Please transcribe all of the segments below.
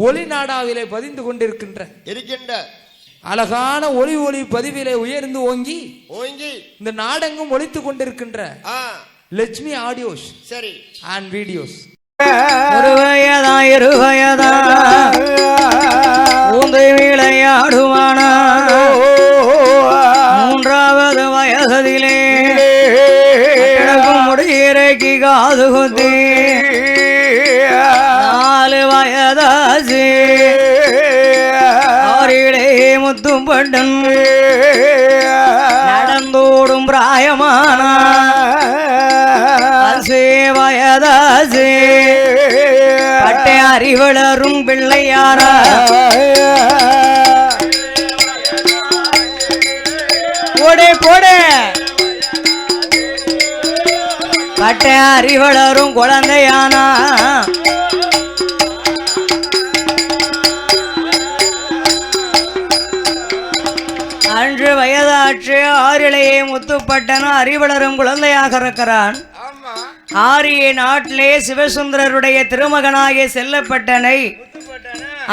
ஒளி நாடாவிலே பதிந்து கொண்டிருக்கின்ற அழகான ஒளி ஒளி பதிவிலே உயர்ந்து ஓங்கி இந்த நாடெங்கும் ஒலித்துக் கொண்டிருக்கின்ற லட்சுமி ஆடியோஸ் சரி அண்ட் வீடியோஸ் ஒருவயதா இருவயதா ஊந்தை விளையாடுவானா மூன்றாவது வயதிலே முடியிறக்கி காது குத்தி 4 வயதாச்சு அவரிலே முத்தும் பட்டன் நடந்தோடும் பிராயமான வயதாச்சு பட்டை அறிவளரும் பிள்ளையாரா போடே போடே பட்டை அறிவளரும் குழந்தையானா அன்று வயதாற்று ஆறிலேயே முத்துப்பட்டன அறிவளரும் குழந்தையாக இருக்கிறான். ஆரிய நாட்டிலே சிவசுந்தரருடைய திருமகனாகிய செல்லப்பட்டனை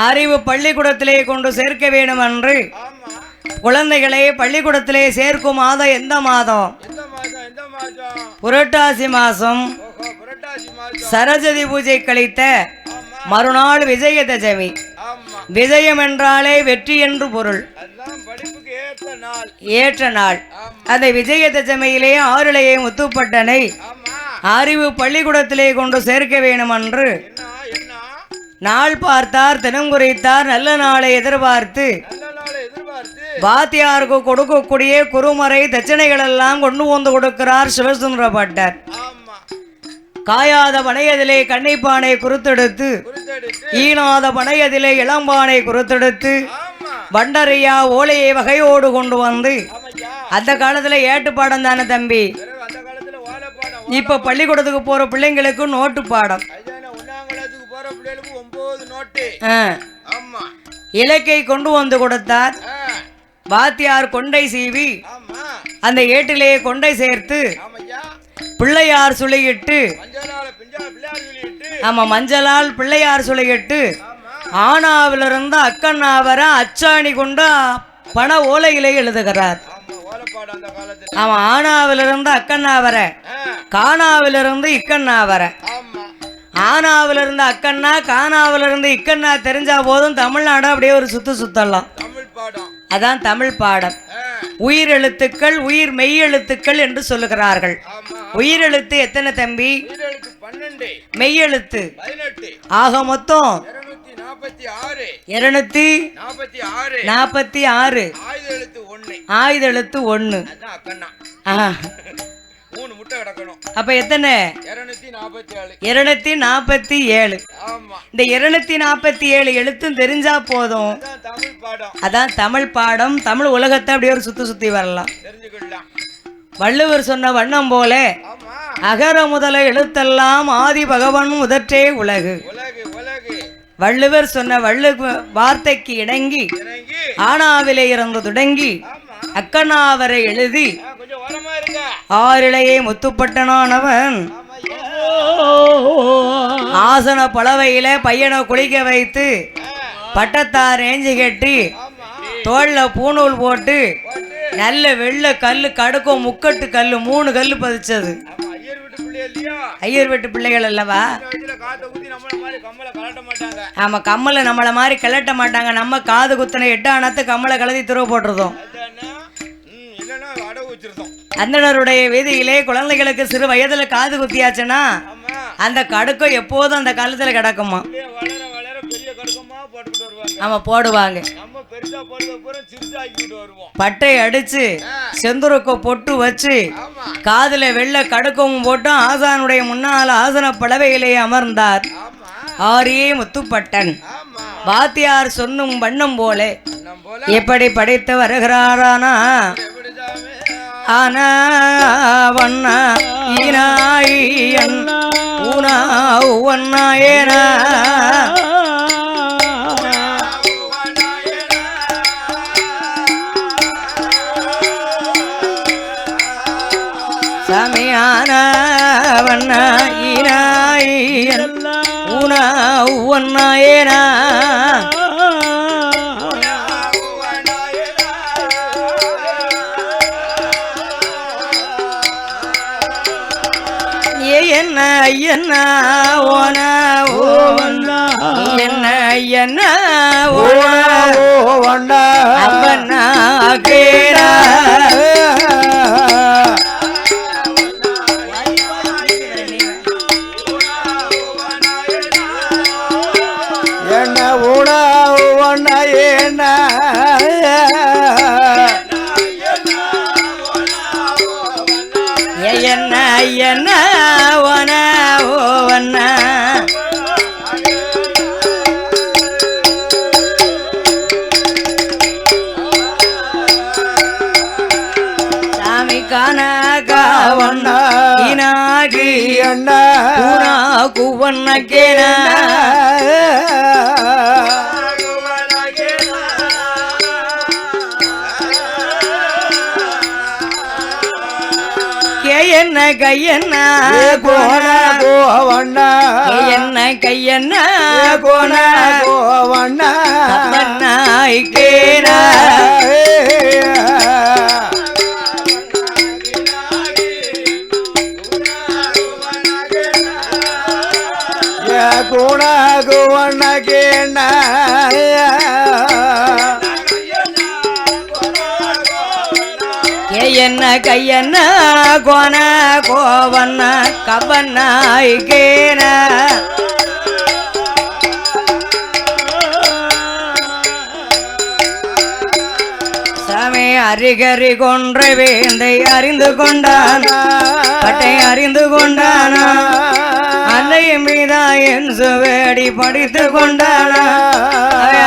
அறிவு பள்ளிக்கூடத்திலே கொண்டு சேர்க்க வேண்டும் என்று குழந்தைகளை பள்ளிக்கூடத்திலே சேர்க்கும் மாதம் எந்த மாதம்? புரட்டாசி மாசம். சரஸ்வதி பூஜை கழித்த மறுநாள் விஜயதசமி. விஜயம் என்றாலே வெற்றி என்று பொருள். ஏற்ற நாள். அந்த விஜயதசமியிலே ஆறிலேயே முத்துப்பட்டனை அறிவு பள்ளிக்கூடத்திலே கொண்டு சேர்க்க வேண்டும் என்று நாள் பார்த்தார், தினம் குறித்தார். நல்ல நாளை எதிர்பார்த்து வாத்தியாருக்கு கொடுக்கக்கூடிய குருமறை தட்சணைகள் எல்லாம் கொண்டு வந்து கொடுக்கிறார் சிவசுந்தர பட்டர். காயாத பனையதிலே கண்ணைப்பானை குறுத்தெடுத்து, ஈனாத பனையதிலே இளம்பானை குறுத்தெடுத்து வண்டரையா ஓலையை வகையோடு கொண்டு வந்து, அந்த காலத்துல ஏட்டு பாடம் தானே தம்பி. இப்ப பள்ளிக்கூடத்துக்கு போற பிள்ளைங்களுக்கு நோட்டு பாடம். இலக்கை கொண்டு வந்து கொடுத்தார். வாத்தியார் கொண்டை சீவி அந்த ஏட்டிலே கொண்டை சேர்த்து பிள்ளையார் சுளையிட்டு, ஆமா மஞ்சளால் பிள்ளையார் சுளையிட்டு ஆனாவிலிருந்து அக்கண்ணாவர அச்சாணி கொண்டு பண ஓலையிலே எழுதுகிறார். ஆமா ஆனாவிலிருந்து அக்கண்ணாவர, காணாவிலிருந்து இக்கண்ணாவர. ஆனாவிலிருந்து அக்கண்ணா, காணாவிலிருந்து இக்கண்ணா தெரிஞ்சா போதும் தமிழ்நாடு அப்படியே ஒரு சுத்தலாம். அதான் தமிழ் பாடம். உயிர் எழுத்துக்கள், உயிர் மெய் எழுத்துக்கள் என்று சொல்லுகிறார்கள். உயிரெழுத்து எத்தனை தம்பி? 12. மெய்யெழுத்து ஆக மொத்தம் 246. ஆயுத எழுத்து 1. அப்ப எத்தனை? 247. இந்த 247 எழுத்தும் தெரிஞ்சா போதும். அதான் தமிழ் பாடம். தமிழ் உலகத்தை அப்படியே ஒரு சுத்தி வரலாம். வள்ளுவர் சொன்ன வண்ணம் போல அகர முதல எழுத்தெல்லாம் ஆதி பகவன் முதற்றே உலகு. வள்ளுவர் சொன்ன வார்த்தைக்கு இணங்கி ஆனாவிலே இருந்து தொடங்கி அக்கண்ணாவரை எழுதி ஆறிலேயே முத்துப்பட்டனானவன் ஆசன பலவையில பையனை குளிக்க வைத்து பட்டத்தார் ஏஞ்சி கட்டி தோல்ல பூணூல் போட்டு நல்ல வெள்ளை கல்லு கடுக்கும் முக்கட்டு கல்லு 3 கல்லு பதிச்சது. ஐயர் வீட்டு பிள்ளைகள் அல்லவா? ஆமா கம்மலை நம்மள மாதிரி கிளட்ட மாட்டாங்க. நம்ம காது குத்தனை 8 ஆனத்து கம்மலை கலதி துருவ போட்டுருதோம். அந்தனருடைய வீதியிலே குழந்தைகளுக்கு சிறு வயதுல காது குத்தியாச்சுன்னா அந்த கடுக்கம் எப்போதும் அந்த காலத்துல கிடக்குமா. ஆமா போடுவாங்க. பட்டை அடிச்சு செந்துருக்கு பொட்டு வச்சு காதுல வெள்ளை கடுக்கமும் போட்டு ஆசானுடைய முன்னால ஆசன பலவையிலேயே அமர்ந்தார் ஆரியே முத்துப்பட்டன். வாத்தியார் சொன்னும் வண்ணம் போல எப்படி படைத்து வருகிறாரானா ஆனா வண்ணா ஈனாயன் ஊனா ஒன்னாயனா சமியான வண்ணா ஈனாயன் ஊனா ஒன்னாயனா என்ன ஓன ஓவண்ணா என்ன என்ன ஓவண்ணா அப்பண்ணா கேரா என்ன உணவண்ண என்ன என்ன என்ன ஓன ஓவண்ணா சாமி கனகவண்ணா இனாகி அண்ணா குவண்ண கேனா என்ன கையண்ணா கோண கோவண்ணா என்ன கையண்ணா கோண கோவண்ணா பண்ணாய் கேனா கோண கோவண்ண கேண்ண என்ன கையண்ணா கோன கோவண்ண கவண்ணாய் கேன சாமி அரிகரி கொன்ற வேந்தை அறிந்து கொண்டான் பட்டை அறிந்து கொண்டானா அன்னையும் மீதா என் சுவேடி படித்து கொண்டானா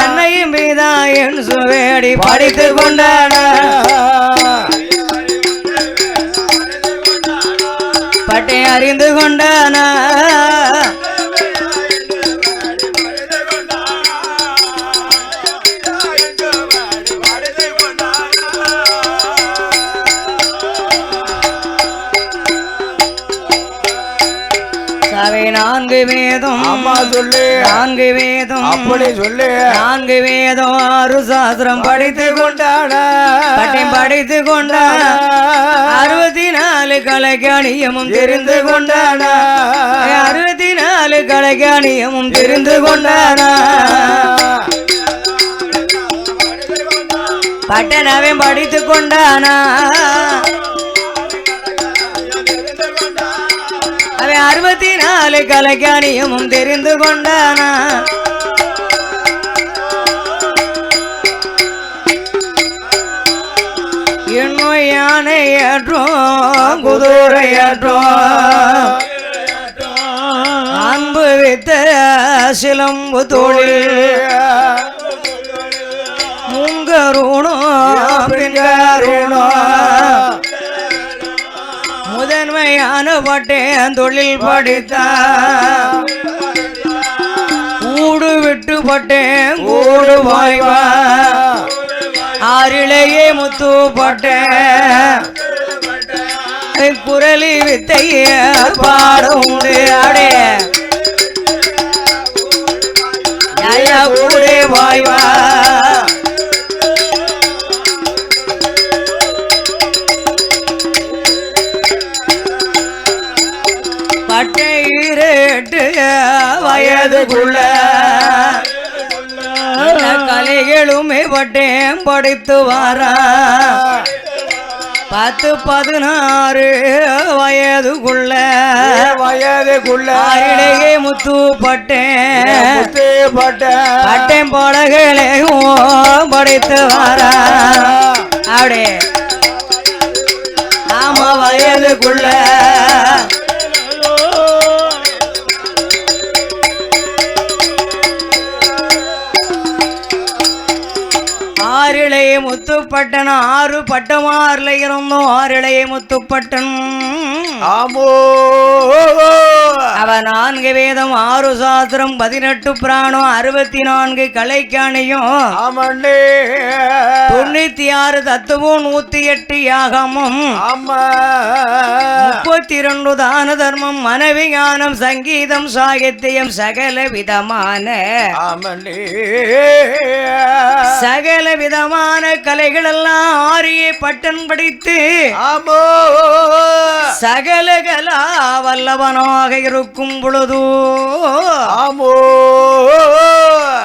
அன்னையும் மீதா என் சுவேடி படித்து கொண்டானா பட்டை அறிந்து கொண்டானா சாவே நான்கு வேதம் அம்மா சொல்லு நான்கு வேதம் அப்படி சொல்லு நான்கு வேதம் ஆறு சாஸ்திரம் படித்து கொண்டானா பட்டை படித்து கொண்டானா 64 கலைக்காணியமும் தெரிந்து கொண்டானா 64 கலைக்காணியமும் தெரிந்து கொண்டானா பட்டனவே படித்து கொண்டானா அவன் 64 கலைக்காணியமும் தெரிந்து கொண்டானா இன்னும் யானை ஏற்றோம் குதிரை ஏற்றோம் அன்பு வித்த சிலம்பு தோழில் முங்கருணோ பின்கருணோ முதன்மையான பட்டேன் தொழில் படித்தான் கூடு விட்டு பட்டேன் கூடு வாய்வா ஆறிலேயே முத்து பட்டேன் குரலி வித்தைய பாட உண்டு அடே கூடே வாய்வா பட்டை 8 வயதுக்குள்ள கலைகளுமே பட்டேன் படித்து வாரா 10-16 வயதுக்குள்ள அரிடையே முத்து பட்டேன் பட்டேன் படகளையும் படித்து வாரா அப்படி ஆமா வயதுக்குள்ள ஆறிளைய முத்துப்பட்டன் 6 பட்டமாறுல இருந்தோம் ஆறிளைய முத்துப்பட்டன் ஆமோ அவ 4 வேதம் 6 சாஸ்திரம் 18 பிராணம் 64 கலைக்காணியும் 96 தத்துவம் 108 யாகமும் 32 தான தர்மம் மனைவி ஞானம் சங்கீதம் சாகித்யம் சகல விதமான கலைகள் எல்லாம் ஆரிய பட்டன் படித்து சகல சகலகலா வல்லவனாக இருக்கும் பொழுது ஆமோ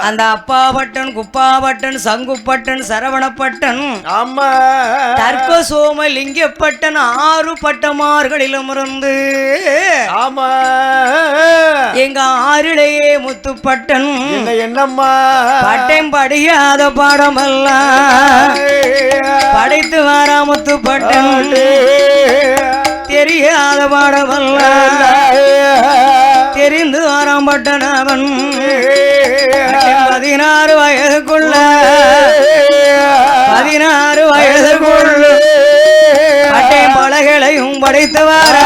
அந்த அப்பாபட்டன் குப்பாபட்டன் சங்குப்பட்டன் சரவணப்பட்டன் ஆமா தர்க்க சோம லிங்கப்பட்டன் 6 பட்டமார்களிலும் இருந்து ஆமா எங்க ஆறிலேயே முத்துப்பட்டன் என்னம்மா பட்டம் படியாத பாடமெல்லாம் படைத்து வாரா முத்துப்பட்டன் தெரியாத பாடமெல்லாம் தெரிந்து வாராம் பட்டன் அவன் 16 வயதுக்குள்ள 16 வயதுக்குள்ள பட்டை பலகளையும் படைத்து வாரா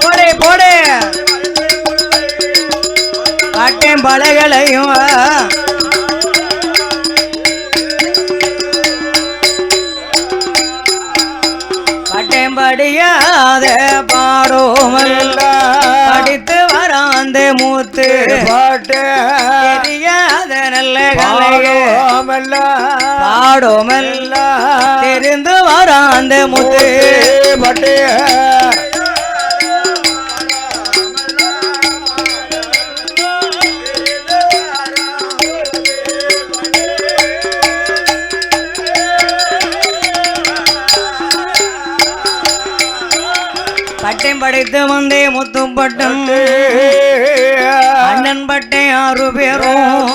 போடே போடே பட்டை பலகளையும் படியாத பாடோமல் படித்து வராந்த மூத்து பாட்டு தெரியாத நல்ல கலைய பாடோமல் தெரிந்து வராந்த மூத்து பாட்டு பட்டம் படைத்து வந்தே முத்தும் பட்டம் அண்ணன் பட்டை 6 பேரும்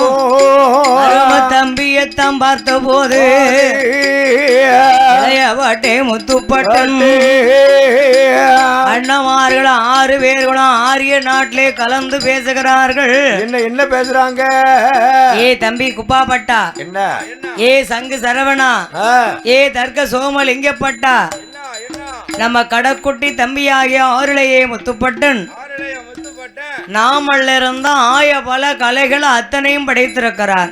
தம்பியத்தான் பார்த்த போது பட்டை முத்துப்பட்டன் அண்ணமார்கள் 6 பேர்களும் ஆரிய நாட்டிலே கலந்து பேசுகிறார்கள். என்ன பேசுறாங்க? ஏ தம்பி குப்பாப்பட்டா, என்ன ஏ சங்கு சரவணா, ஏ தர்க்க சோமலிங்கப்பட்டா, நம்ம கடக்குட்டி தம்பியாகிய ஆருளையே முத்துப்பட்டன் நாமல்ல இருந்த ஆய பல கலைகள் அத்தனையும் படைத்திருக்கிறார்.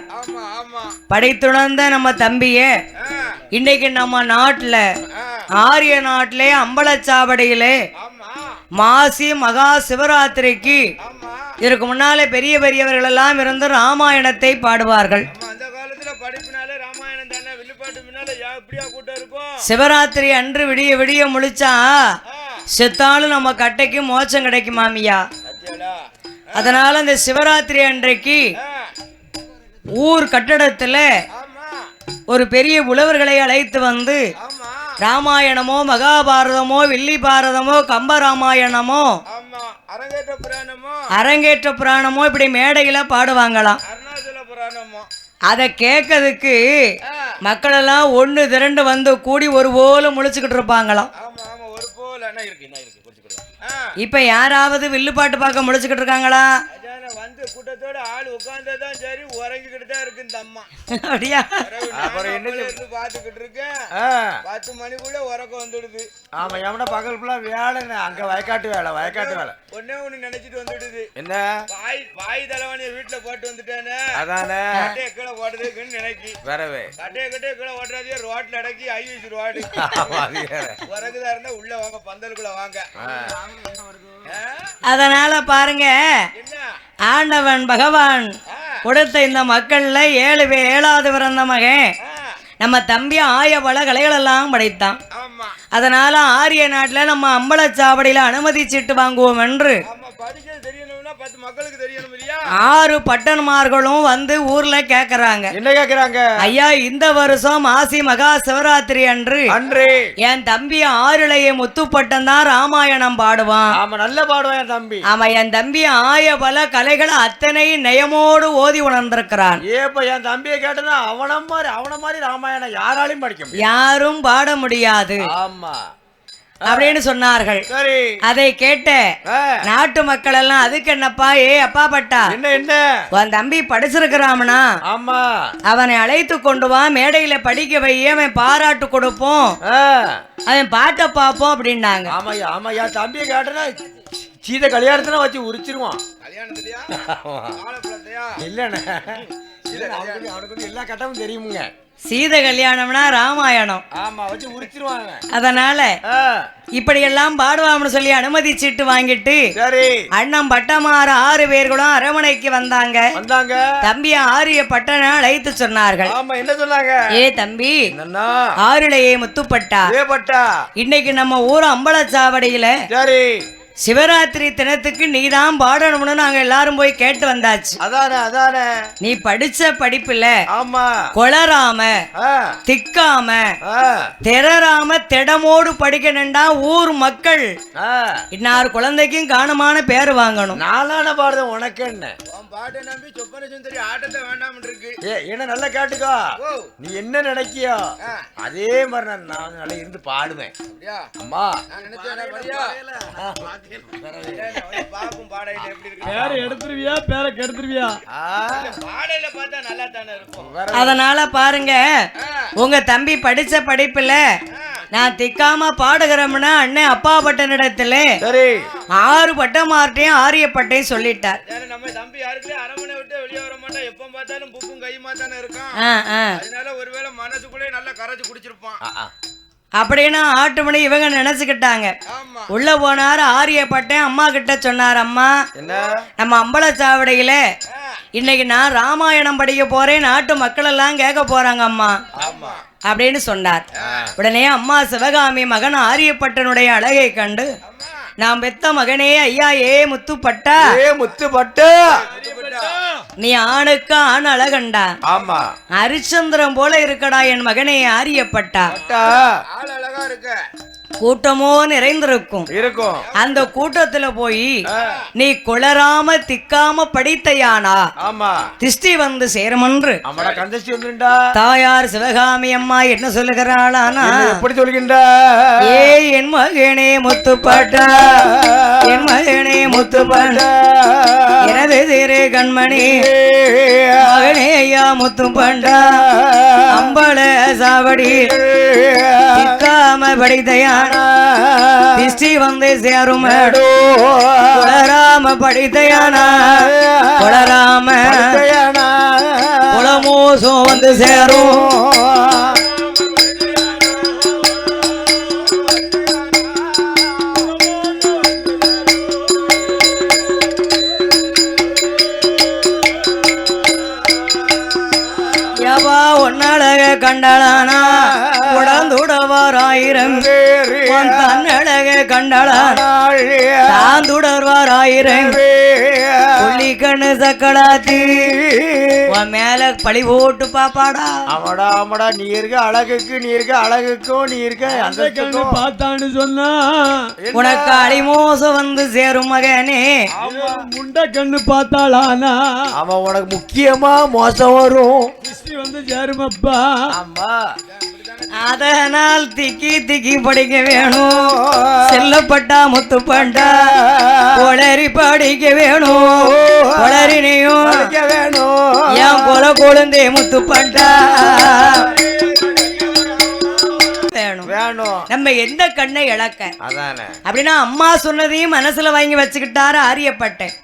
படைத்துணர்ந்த நம்ம தம்பியே இன்னைக்கு நம்ம நாட்டுல ஆரிய நாட்டிலே அம்பலச்சாவடியிலே மாசி மகா சிவராத்திரிக்கு இதற்கு முன்னாலே பெரிய பெரியவர்கள் எல்லாம் இருந்து ராமாயணத்தை பாடுவார்கள். சிவராத்திரி அன்று விடிய விடிய முழிச்சா செத்தாலும் நம்ம கட்டைக்கு மோட்சம் கிடைக்கும் மாமியா. அதனால அந்த சிவராத்திரி அன்றைக்கு ஊர் கட்டடத்துல ஒரு பெரிய புலவர்களை அழைத்து வந்து ராமாயணமோ மகாபாரதமோ வில்லி பாரதமோ கம்ப ராமாயணமோ அரங்கேற்ற புராணமோ இப்படி மேடையில பாடுவாங்களாம். அதை கேட்கறதுக்கு மக்கள் எல்லாம் ஒண்ணு திரண்டு வந்து கூடி ஒரு போல முழிச்சுக்கிட்டு இருப்பாங்களாம். இப்ப யாராவது வில்லுப்பாட்டு பார்க்க முழிச்சுக்கிட்டு இருக்காங்களா? வந்து கூட்டத்தோட ஆள் உட்கார்ந்ததான் சரி, உறங்கிக்கிட்டு தான் இருக்கு இந்த அம்மா. அப்படியா? பாத்துக்கிட்டு இருக்கேன், 10 மணிக்குள்ள உறக்கம் வந்துடுது. ஆமா, எவன பகல் ஃபுல்லா வேலைன்னு அங்க வயக்காட்டு வேலை ஒன்னே ஒண்ணு நினைச்சிட்டு வந்துடுது. என்ன? வாய் தலைவாணிய வீட்டுல போட்டு வந்துட்டானே, அதானே கட்டையை கீழே போடுறதுக்குன்னு நினைக்கி வரவே கட்டையை கீழே ஓட்டுறாதே ரோட்ல அடக்கி ஐவிச்சு ரோடு உறகுதா இருந்தா உள்ள வாங்க, பந்தலுக்குள்ள வாங்க. அதனால பாருங்க, ஆண்டவன் பகவான் கொடுத்த இந்த மக்கள்ல 7வது பிறந்த மகன் நம்ம தம்பி ஆய பல கலைகள் எல்லாம் படைத்தான். அதனால ஆரிய நாட்டுல நம்ம அம்பலச்சாவடியில அனுமதி சீட்டு வாங்குவோம் என்று 6 பட்டன்மார்களும் வந்து ஊர்ல கேக்குறாங்க. என்ன கேக்குறாங்க? ஐயா, இந்த வருஷம் மாசி மகா சிவராத்திரி அன்று என் தம்பி ஆருளைய முத்துப்பட்டன் தான் ராமாயணம் பாடுவான். ஆமா, நல்ல பாடுவான் என் தம்பி. ஆமா, என் தம்பி ஆய பல கலைகள் அத்தனை நயமோடு ஓதி உணர்ந்திருக்கிறான். ஏப்ப என் தம்பியை கேட்டதா அவன மாதிரி ராமாயணம் யாராலையும் படிக்க முடியாது, யாரும் பாட முடியாது. ஆமா அப்படின்னு சொன்னார்கள். அதை கேட்ட நாட்டு மக்கள் எல்லாம் அதுக்கு என்னப்பா, ஏ அப்பா பட்டா, என்ன உன் தம்பி படிச்சிருக்கிறாமனா, ஆமா அவனை அழைத்து கொண்டு வா, மேடையில படிக்க வை, அவன் பாராட்டு கொடுப்போம், அவன் பாட்ட பாப்போம் அப்படின்னாங்க. ஆமாய்யா ஆமாய்யா, தம்பியை கேட்டனா சீத கல்யாணத்துல வச்சு உரிச்சிருவான். கல்யாணத்துலயா இல்லண்ணே, அவனுக்கு எல்லா கட்டமும் தெரியுமுங்க. சீதை கல்யாணம்னா ராமாயணம். ஆமா வச்சு உரிச்சிருவாங்க. அதனால இப்படியெல்லாம் பாடுவாம்னு சொல்லி அனுமதி சீட்டு வாங்கிட்டு சரி அண்ணன் பட்டமாற 6 பேர்களும் அரமனைக்கு வந்தாங்க. தம்பி ஆரிய பட்டனை அழைத்து சொன்னார்கள். ஆமா என்ன சொன்னாங்க? ஏ தம்பி, ஆறிலேயே முத்துப்பட்டா, இன்னைக்கு நம்ம ஊர் அம்பலச்சாவடியில சரி சிவராத்திரி தினத்துக்கு நீதான் பாடணும்னு நாங்க எல்லாரும் போய் கேட்டு வந்தாச்சு. அதானே நீ படிச்ச படிப்புல ஆமா கொளராம திக்காம திறராம திடமோடு படிக்கணும்டா ஊர் மக்கள் இன்னார் குழந்தைக்கும் காணமான பேர் வாங்கணும். நாளான பாடுறது உனக்கு என்ன? பாட்டை நம்பி சொப்பன சுந்தரி ஆட்டத்தை வேண்டாம் இருக்கு. என்ன நல்லா கேட்டுக்கோ. நீ என்ன நினைக்கியோ அதே மாதிரி நான் நல்லா இருந்து பாடுவேன். அம்மா பாக்கும் பாடையில எப்படி இருக்கு? பேரை எடுத்துருவியா பேரை கெடுத்துருவியா? பாடையில பார்த்தா நல்லா தானே இருக்கும். அதனால பாருங்க, உங்க தம்பி படிச்ச படிப்புல நான் திக்காம பாடுகிறோம்னா அண்ணன் அப்பா பட்டனிடத்துல 6 பட்டமார்ட்டையும் ஆரிய பட்டையும் சொல்லிட்டார். நம்ம தம்பி யாருக்கு அரமனை விட்டு வெளியே வர மாட்டா, எப்ப பார்த்தாலும் புக்கும் கையுமா தானே இருக்கான். அதனால ஒருவேளை மனசுக்குள்ளே நல்லா கரைச்சு குடிச்சிருப்பான் அப்படின்னு ஆட்டுமணி இவங்க நினைச்சுக்கிட்டாங்க. உள்ள போனாரு ஆரிய பட்டேன் அம்மா கிட்ட சொன்னார், அம்மா நம்ம அம்பலச்சாவடியில இன்னைக்கு நான் ராமாயணம் படிக்க போறேன், நாட்டு மக்கள் எல்லாம் கேட்க போறாங்க அம்மா அப்படின்னு சொன்னார். உடனே அம்மா சிவகாமி மகன் ஆரியப்பட்டனுடைய அழகை கண்டு, நான் பெத்த மகனே ஐயா ஏ முத்துப்பட்டா, நீ ஆணுக்கு ஆண் அழகண்டா, ஆமா ஹரிச்சந்திரன் போல இருக்கடா என் மகனே ஆரியப்பட்டா, அழகா இருக்க, கூட்டமோ நிறைந்திருக்கும் இருக்கும். அந்த கூட்டத்துல போய் நீ குளராம திக்காம படித்தையானா திஷ்டி வந்து சேருமென்று தாயார் சிவகாமி அம்மா என்ன சொல்லுகிறாளானா, எப்படி சொல்கின்ற? ஏ என் மகனே முத்துப்பட்டா, என் மகனே முத்துப்பட்டா, எனது திரு கண்மணி மகனே ஐயா முத்துப்பட்டா, அம்பல சாவடி திக்காம படித்தையானா திஷ்டி வந்து சேருமேடோ, குளராம படித்தையானா குளராம குளமோசம் வந்து சேரும். ஒன்னழக கண்டளானா உடந்துடவார் 1000 தன்னழக கண்டளானா தாந்துடர்வார் 1000 புள்ளி கண்ணு சக்கடாத்தி உன் மேல பழி போட்டு பாப்பாடா. ஆமாடா ஆமாடா, நீ இருக்க அழகுக்கு நீ இருக்க அழகுக்கும் நீ இருக்க அந்த கண்ணு பார்த்தான்னு சொன்னா உனக்கு அடிமோசம் வந்து சேரும் மகனே. முண்ட கண்ணு பார்த்தாளானா அவன் உனக்கு முக்கியமா மோசம் வரும் வந்து சேருமப்பா. ஆமா அதனால் திக்கி திக்கி படிக்க வேணும், செல்லப்பட்டா முத்துப்பட்டா கொளறி படிக்க வேணும், கொளறினையும் வேணும் என் கொல கொழுந்தே முத்துப்பட்டா வேணும். நம்ம எந்த கண்ணை இழக்க அப்படின்னா அம்மா சொன்னதையும் மனசுல வாங்கி வச்சுக்கிட்டாரு ஆரியப்பட்டேன்,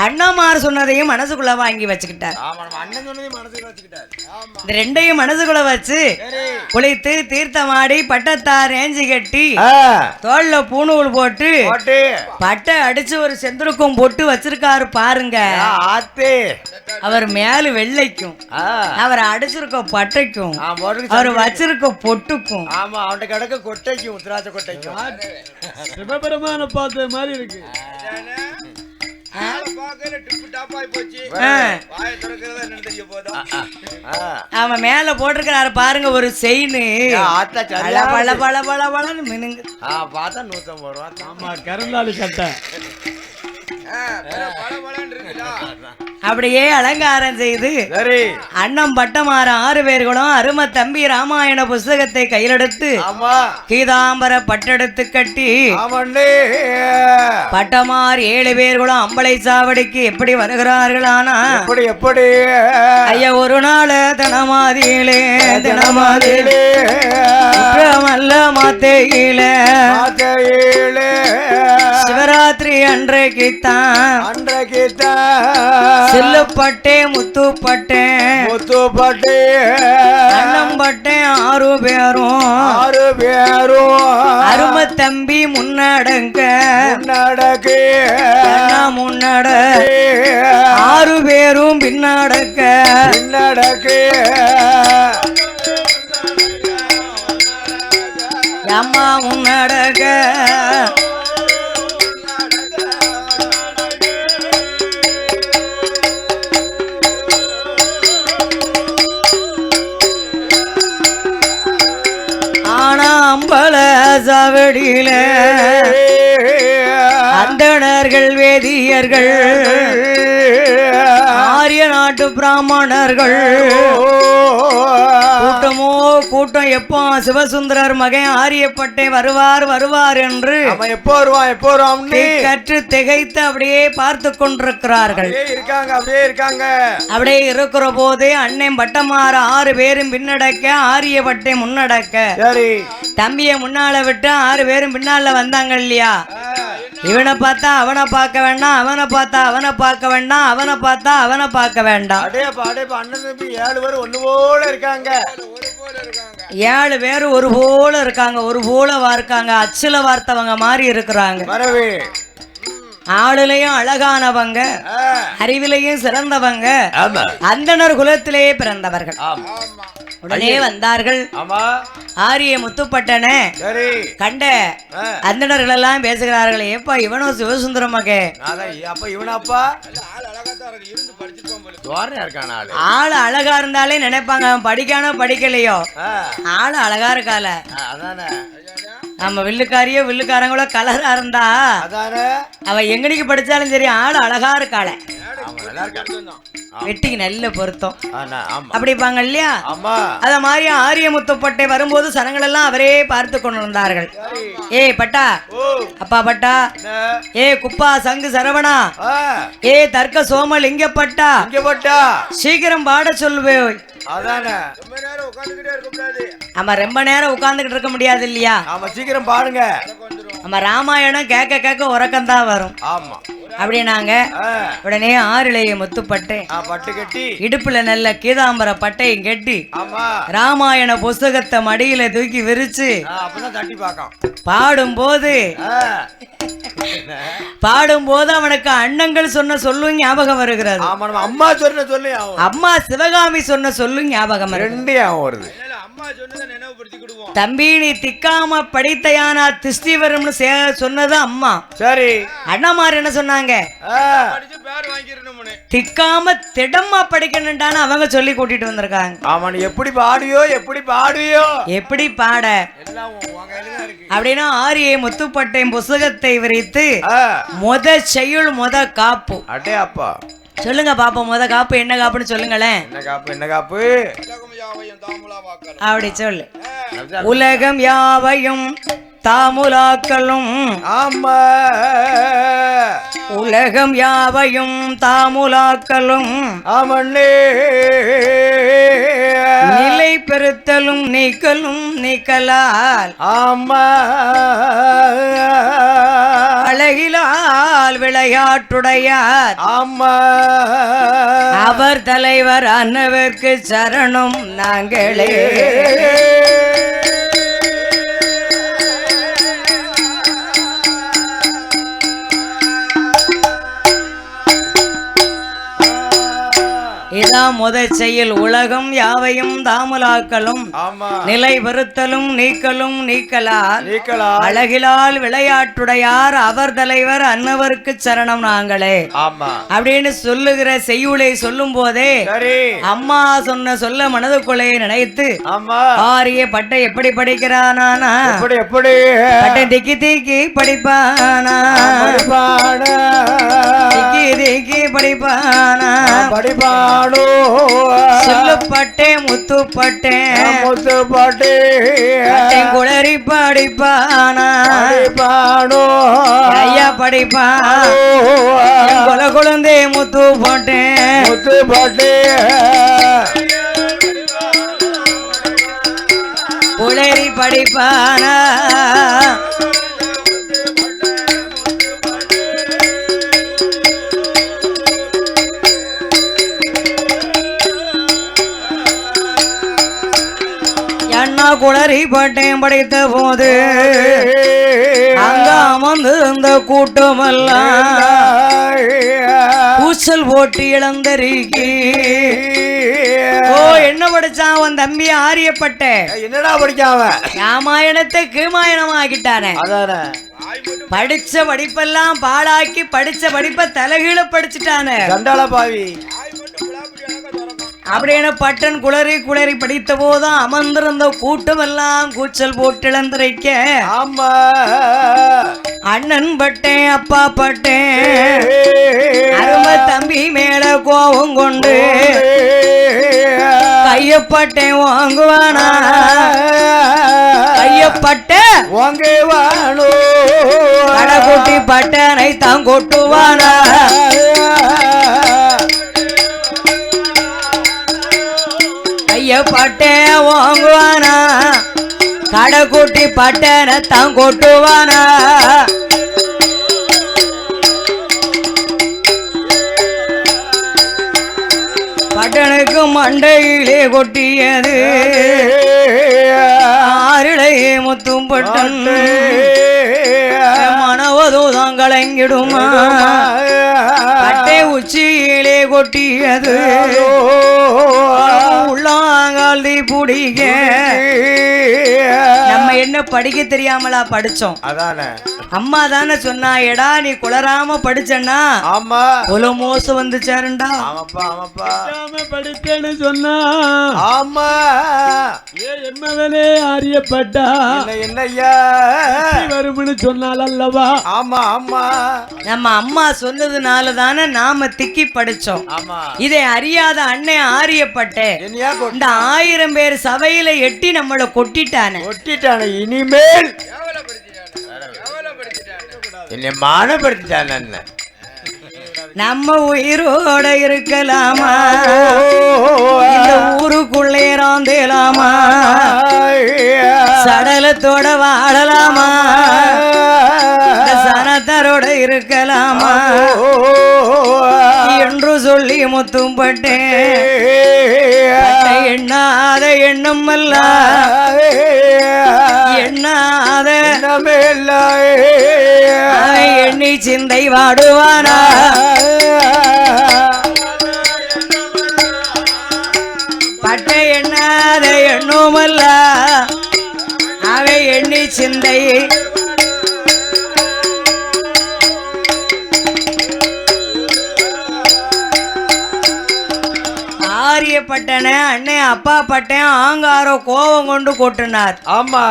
அண்ணாமார் சொன்னதையும் மனசுக்குள்ள வாங்கி வச்சுக்கிட்டார். இந்த ரெண்டையும் மனசுக்குள்ள வச்சு குளித்து தீர்த்தமாடி பட்டத்தார் ஏஞ்சி கட்டி தோல்ல பூணூல் போட்டு பட்டை அடிச்சு ஒரு செந்தருக்கும் போட்டு வச்சிருக்காரு பாருங்க. அவர் மேலு வெள்ளைக்கும் அவர் அடிச்சிருக்க பட்டைக்கும் அவர் வச்சிருக்க பொட்டுக்கும் அவன் கிடக்க கொட்டைக்கும் உத்திராட்ச கொட்டைக்கும் சிவபெருமான பார்த்த மாதிரி இருக்கு. அவன் மேல போட்டிருக்கிறாரு பாருங்க ஒரு செயினு பல பல பல பலன்னு மினுங்க. பார்த்தா 150 ரூபா. ஆமா கருந்தாளி கட்டை அப்படியே அலங்காரம் செய்து அண்ணன் பட்டமாற 6 பேர்களும் அரும தம்பி ராமாயண புஸ்தகத்தை கையிலெடுத்து கீதாம்பர பட்டெடுத்து கட்டி பட்டமார் 7 பேர்களும் அம்பலை சாவடிக்கு எப்படி வருகிறார்களானா எப்படி ஐயா ஒரு நாள் தினமாதியிலே மல்ல மாத்தையிலே சிவராத்திரி ராத்திரி அன்றைக்குத்தான் சில்லுப்பட்டே முத்துப்பட்டே அண்ணம் பட்டேன் 6 பேரும் அருமை தம்பி முன்னடங்க முன்னட 6 பேரும் பின்னடக்க அம்மா முன்னடக்க அம்பல சவடியில அந்தணர்கள் வேதியர்கள் ஆரிய நாட்டு பிராமணர்கள் கூட்டம் எப்போ சிவசுந்தரர் மகன் ஆரியப்பட்டை வருவார் என்று எப்போ வருவான் கற்று திகைத்து அப்படியே பார்த்து கொண்டிருக்கிறார்கள். அப்படியே இருக்கிற போது அண்ணன் பட்டமாற 6 பேரும் பின்னடக்க ஆரியப்பட்டை முன்னடக்க தம்பிய முன்னால விட்டு 6 பேரும் பின்னால வந்தாங்க இல்லையா. இவனை பார்த்தா அவனை பார்க்க வேண்டாம், அவனை பார்த்தா அவனை பார்க்க வேண்டாம், அவனை பார்த்தா அவனை பார்க்க வேண்டாம். 7 பேர் ஒண்ணு போல இருக்காங்க. 7 பேர் ஒரு போல இருக்காங்க, ஒரு போலவா இருக்காங்க, அச்சுல வார்த்தவங்க மாதிரி இருக்கிறாங்க. ஆளுலையும் அழகானவங்க, அறிவிலையும் சிறந்தவங்க, அந்தணர் குலத்திலேயே பிறந்தவர்கள். உடனே வந்தார்கள். ஆரிய முத்துப்பட்டனே கண்ட அந்தணர்கள் எல்லாம் பேசுகிறார்கள். ஏப்பா இவனோ சிவசுந்தர மகே, ஆளு அழகா இருந்தாலே நினைப்பாங்க அவன் படிக்கானோ படிக்கலையோ, ஆளு அழகா இருக்கால. நம்ம வில்லுக்காரங்களோ கலரா இருந்தா அவ எங்கடிக்கு படிச்சாலும் சரி ஆளு அழகா இருக்காள, வெட்டிக்கு நல்ல பொருத்தம் அப்படிப்பாங்க இல்லையா. அத மாதிரி ஆரிய முத்துப்பட்டை வரும்போது சனங்கள் எல்லாம் அவரே பார்த்து கொண்டிருந்தார்கள். ஏ பட்டா, அப்பா பட்டா, ஏ குப்பா சங்கு சரவணா, ஏ தர்க்க சோம லிங்கப்பட்டா, சீக்கிரம் பாட சொல்லுவேன். நம்ம ரொம்ப நேரம் உட்கார்ந்துகிட்டு இருக்க முடியாது இல்லையா. சீக்கிரம் பாடுங்க. நம்ம ராமாயணம் கேட்க கேட்க உறக்கம்தான் வரும். அப்படின்னாங்க. உடனே 6 முத்துப்பட்டு பட்டு கட்டி இடுப்புல நல்ல கீதாம்பர பட்டையும் கட்டி ராமாயண புஸ்தகத்தை மடியில தூக்கி விரிச்சு பாடும்போது அவனுக்கு அண்ணங்கள் சொன்ன சொல்லும் ஞாபகம் வருகிறது. அம்மா சிவகாமி சொன்ன சொல்லும் ஞாபகம் வருது. தம்பி நீ திக்காம படித்தையானா திஷ்டி வரும்னு சொன்னது அம்மா. சரி அண்ணாமார் என்ன சொன்னாங்க, திக்காம திடமா படிக்கணும்டான்னு அவங்க சொல்லி கூட்டிட்டு வந்திருக்காங்க. எப்படி பாடியோ எப்படி பாட அப்படின்னா ஆரிய முத்துப்பட்டை புஸ்தகத்தை விரித்து முத செய்யுள் முத காப்பு. அடே அப்பா சொல்லுங்க பாப்போம், முத காப்பு என்ன காப்புன்னு சொல்லுங்களேன். என்ன காப்பு அப்படி சொல்லு. உலகம் யாவையும் தாமுலாக்களும். ஆமா உலகம் யாவையும் தாமுலாக்களும். ஆமண்ணே நிலை பெருத்தலும் நீக்கலும் நீக்கலால். ஆமா அழகிலால் விளையாட்டுடையார். ஆமா அவர் தலைவர் அன்னவர்க்கு சரணம் நாங்களே. இதான் முதற் செயல். உலகம் யாவையும் தாமுலாக்களும் நிலை பெறுத்தலும் நீக்கலும் நீக்கலால் அழகிலால் விளையாட்டுடையார் அவர் தலைவர் அன்னவருக்கு சரணம் நாங்களே அப்படின்னு சொல்லுகிற செய்யுளை சொல்லும் போதே அம்மா சொன்ன சொல்ல மனதுக்குள்ளே நினைத்து ஆரிய பட்டை எப்படி படிக்கிறானா, பட்டை திக்கி திக்கி படிப்பானா, திக்கி திக்கி படிப்பானா, சொல்லுப்பட்டே முத்துப்பட்டே குளறி படிப்பானா, ஐயா படிப்பான் கொல குழந்தை முத்து போட்டே குளறி படிப்பானா. குளறி பட்டேன் படைத்த போது அங்க அமர்ந்திருந்த கூட்டமெல்லாம் கூச்சல் போட்டு இளந்தரிக்கு ஓ என்ன படிச்சான் அவன் தம்பி ஆரியப்பட்ட என்னடா படிக்காம ராமாயணத்தை கீமாயணம் ஆக்கிட்டானே படிச்ச படிப்பெல்லாம் பாழாக்கி படிச்ச படிப்பை தலைகீழ படிச்சுட்டானே கண்டாள பாவி அப்படின்னு பட்டன் குளறி குளறி படித்த போதும் அமர்ந்திருந்த கூட்டம் எல்லாம் கூச்சல் போட்டு இழந்திருக்க ஆமா அண்ணன் பட்டேன் அப்பா பட்டேன் அருமை தம்பி மேல கோபம் கொண்டு கையப்பட்டேன் வாங்குவானா கையப்பட்ட வாங்குவானோ கடைக்குட்டி பட்டனை தான் கொட்டுவானா கையப்பட்டே வாங்குவானா கடைக்குட்டி பட்டனை தான் கொட்டுவானா பட்டனுக்கு மண்டையிலே கொட்டியது ஆரிடையே முத்தும் பட்டன் மனவதூதான் கலங்கிடுமா பட்டை உச்சியிலே கொட்டியது உள்ளாங்கால் தீ புடிக்க நம்ம என்ன படிக்க தெரியாமலா படிச்சோம் அதானே அம்மா தானே சொன்னா எடா நீ குளராம படிச்சன்னா ஆமா புல மோசம் வந்து சேருண்டா ஆமாப்பா ஆமாப்பா படித்தேன்னு சொன்னா ஆமா என்னவனே அறியப்பட்டா என்னய்யா வரும்னு சொன்னால் அல்லவா ஆமா ஆமா நம்ம அம்மா சொன்னதுனால தானே நாம திக்கி படிச்சோம் ஆமா இதை அறியாத அண்ணன் ஆரியப்பட்டேன் என்னையா இந்த 1000 பேர் சபையில எட்டி நம்மள கொட்டிட்டானே கொட்டிட்டானே இனிமேல் என்னை மானப்படுத்திட்டான நம்ம உயிரோட இருக்கலாமா இந்த ஊருக்குள்ளே ராந்தேலாமா சடலத்தோட வாழலாமா இந்த சனத்தரோட இருக்கலாமா என்று சொல்லி முத்தும் பட்டேன் எண்ணாத எண்ணம் அல்ல எண்ணாத எண்ணி சிந்தை வாடுவானா பட்டை எண்ணாத எண்ணுமல்ல அவை எண்ணி சிந்தை ஆரியப்பட்டன அண்ணன் அப்பா பட்டேன் ஆங்காரோ கோபம் கொண்டு கொட்டினார் ஆமா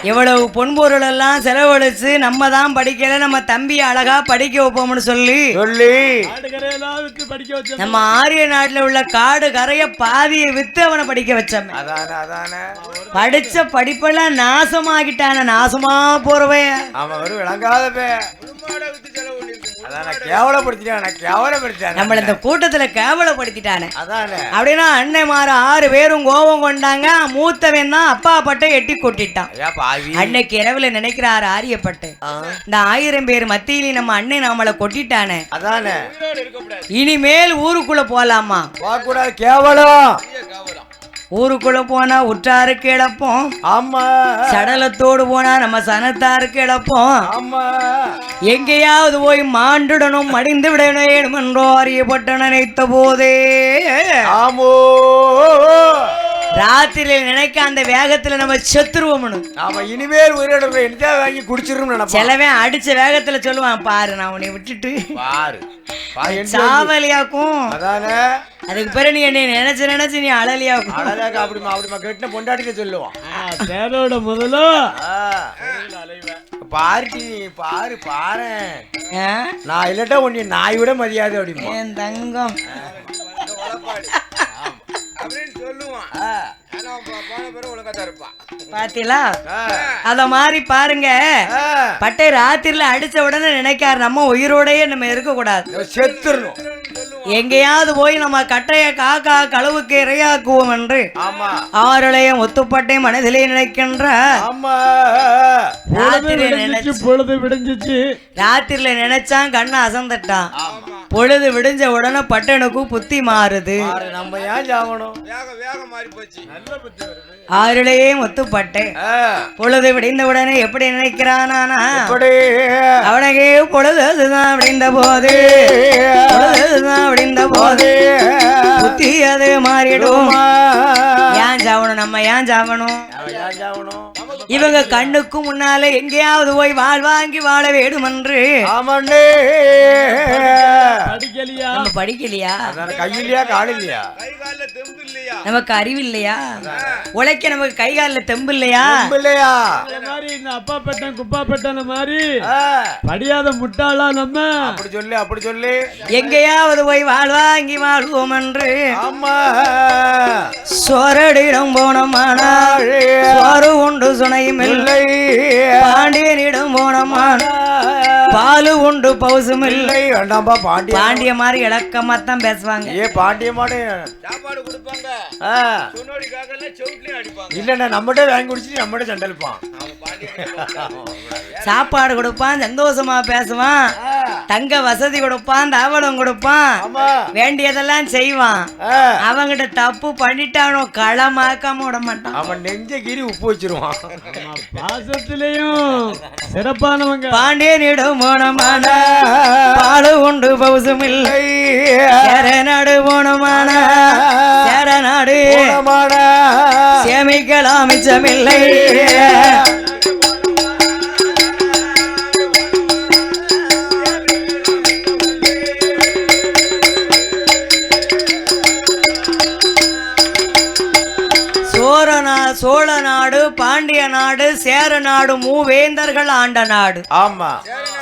இவ்வளவு பொன்பொருள் எல்லாம் செலவழிச்சு நம்ம தான் படிக்கல நம்ம தம்பி அழகா படிக்க வைப்போம்னு சொல்லி படிக்க வச்ச நம்ம ஆரிய நாட்டுல உள்ள காடு கரைய பாதியை வித்து அவனை படிக்க வச்சோம் படிச்ச படிப்பெல்லாம் நாசமாகிட்டான நாசமா போறவே அவன் ஒரு விளங்காத நம்மள இந்த கூட்டத்துல கேவலப்படுத்திட்டானே அப்படின்னா அன்னைமார 6 பேரும் கோபம் கொண்டாங்க மூத்தவன் தான் அப்பா பட்டை எட்டி கொட்டிட்டான் அன்னைக்கு இரவுல நினைக்கிறாரு ஆரியப்பட்டு இந்த 1000 பேர் மத்தியில நம்ம அண்ணன் நம்மள கொட்டிட்டானே அதானே இனிமேல் ஊருக்குள்ள போலாமா போகக்கூடாது கேவலம் ஊருக்குள்ள போனா உற்றாருக்கு இழப்போம் ஆமா சடலத்தோடு போனா நம்ம சனத்தாருக்கு இழப்போம் ஆமா எங்கேயாவது போய் மாண்டுடணும் மடிந்து விடணும் என்றோ அறியப்பட்ட நினைத்த போதே ஆமோ ராத்திரியில் நினைக்க அந்த வேகத்துல நம்ம செத்துருவோம்னு ஆமா இனிமேல் உயிரோட என்ன வாங்கி குடிச்சிரும் சிலவன் அடிச்ச வேகத்துல சொல்லுவான் பாரு நான் உன்னை விட்டுட்டு பாரு சாவலியாக்கும் அதானே அதுக்கு பிறகு நீ என்னை நினைச்சு நீ அழலியாக்கும் அப்படிமா கெட்டின பொண்டாட்டிக்க சொல்லுவான் தேரோட முதல்ல பாரு பாரு பாரு நான் இல்லட்டா உன்னை நாய் விட மரியாதை அப்படிமா என் தங்கம் பாத்தீங்களா அத மாதிரி பாருங்க பட்டை ராத்திரில அடிச்ச உடனே நினைக்காரு நம்ம உயிரோடயே நம்ம இருக்க கூடாது செத்துறணும் எங்கேயாவது போய் நம்ம கட்டைய காக்கா களவுக்கு இரையாக்குவோம் என்று ஆமா ஆருடைய முத்துப்பட்டை மனதிலே நினைக்கின்ற ஆமா பொழுது விடிஞ்சிச்சு ராத்திரில நினைச்சான் கண்ணை அசந்துட்டான் பொழுது விடிஞ்ச உடனே பட்டனுக்கு புத்தி மாறுது நம்ம ஏன் சாவணும் வேகம் மாறி போச்சு நல்ல புத்தி வருது ஆருளையே முத்துப்பட்டை பொழுது விடிந்த உடனே எப்படி நினைக்கிறானா அவனுக்கு பொழுதுதான் விடிந்த போது பொழுதுதான் விடிந்த போது புத்தி அது மாறிடும் ஏன் சாவணும் நம்ம ஏன் சாவணும் இவங்க கண்ணுக்கு முன்னால எங்கேயாவது போய் வாழ் வாங்கி வாழ வேண்டும் என்று படிக்கலையா நம்ம படிக்கலையா கையிலையா காலிலையா கை கால்ல தெம்பு இல்லையா நமக்கு அறிவு இல்லையா உழைக்க நமக்கு கை காலில் தெம்பு இல்லையா இல்லையா இந்த மாதிரி இந்த அப்பா பெட்டன் குப்பா பெட்டன மாதிரி படியாத முட்டாளா நம்ம அப்படி சொல்லி எங்கேயாவது போய் வாழ் வாங்கி வாழ்வோம் என்று ஆமா சோரடிடம் போனமானா சோறு உண்டு சுனையும் இல்லை பாண்டியனிடம் போனமானா பாலு உண்டு பவுசும் இல்லை வேண்டாம்பா பாண்டிய மாதிரி இலக்கமாத்தான் பேசுவாங்க பாண்டிய மாடு சாப்பாடு கொடுப்பாங்க சொன்னோடி காக்கல செவுட்லயும் அடிப்பாங்க இல்ல நம்மகிட்ட வாங்கி குடிச்சு நம்மகிட்ட சண்டல்பான் சாப்பாடு கொடுப்பான் சந்தோஷமா பேசுவான் தங்க வசதி கொடுப்பான் தாவளம் கொடுப்பான் வேண்டியதெல்லாம் செய்வான் அவங்கிட்ட தப்பு பண்ணிட்டானோ களமாக்காம விட மாட்டான் அவன் நெஞ்ச கீறி உப்பு வச்சிருவான் பாசத்திலையும் சிறப்பானவங்க பாண்டியனிடம் போனமான பாலு உண்டு பவுசும் இல்லை சேர நாடு போனமான சேர நாடு சேமிக்கலாம் மிச்சமில்லை சோழ நாடு பாண்டிய நாடு சேர நாடு மூவேந்தர்கள் ஆண்ட நாடு ஆமா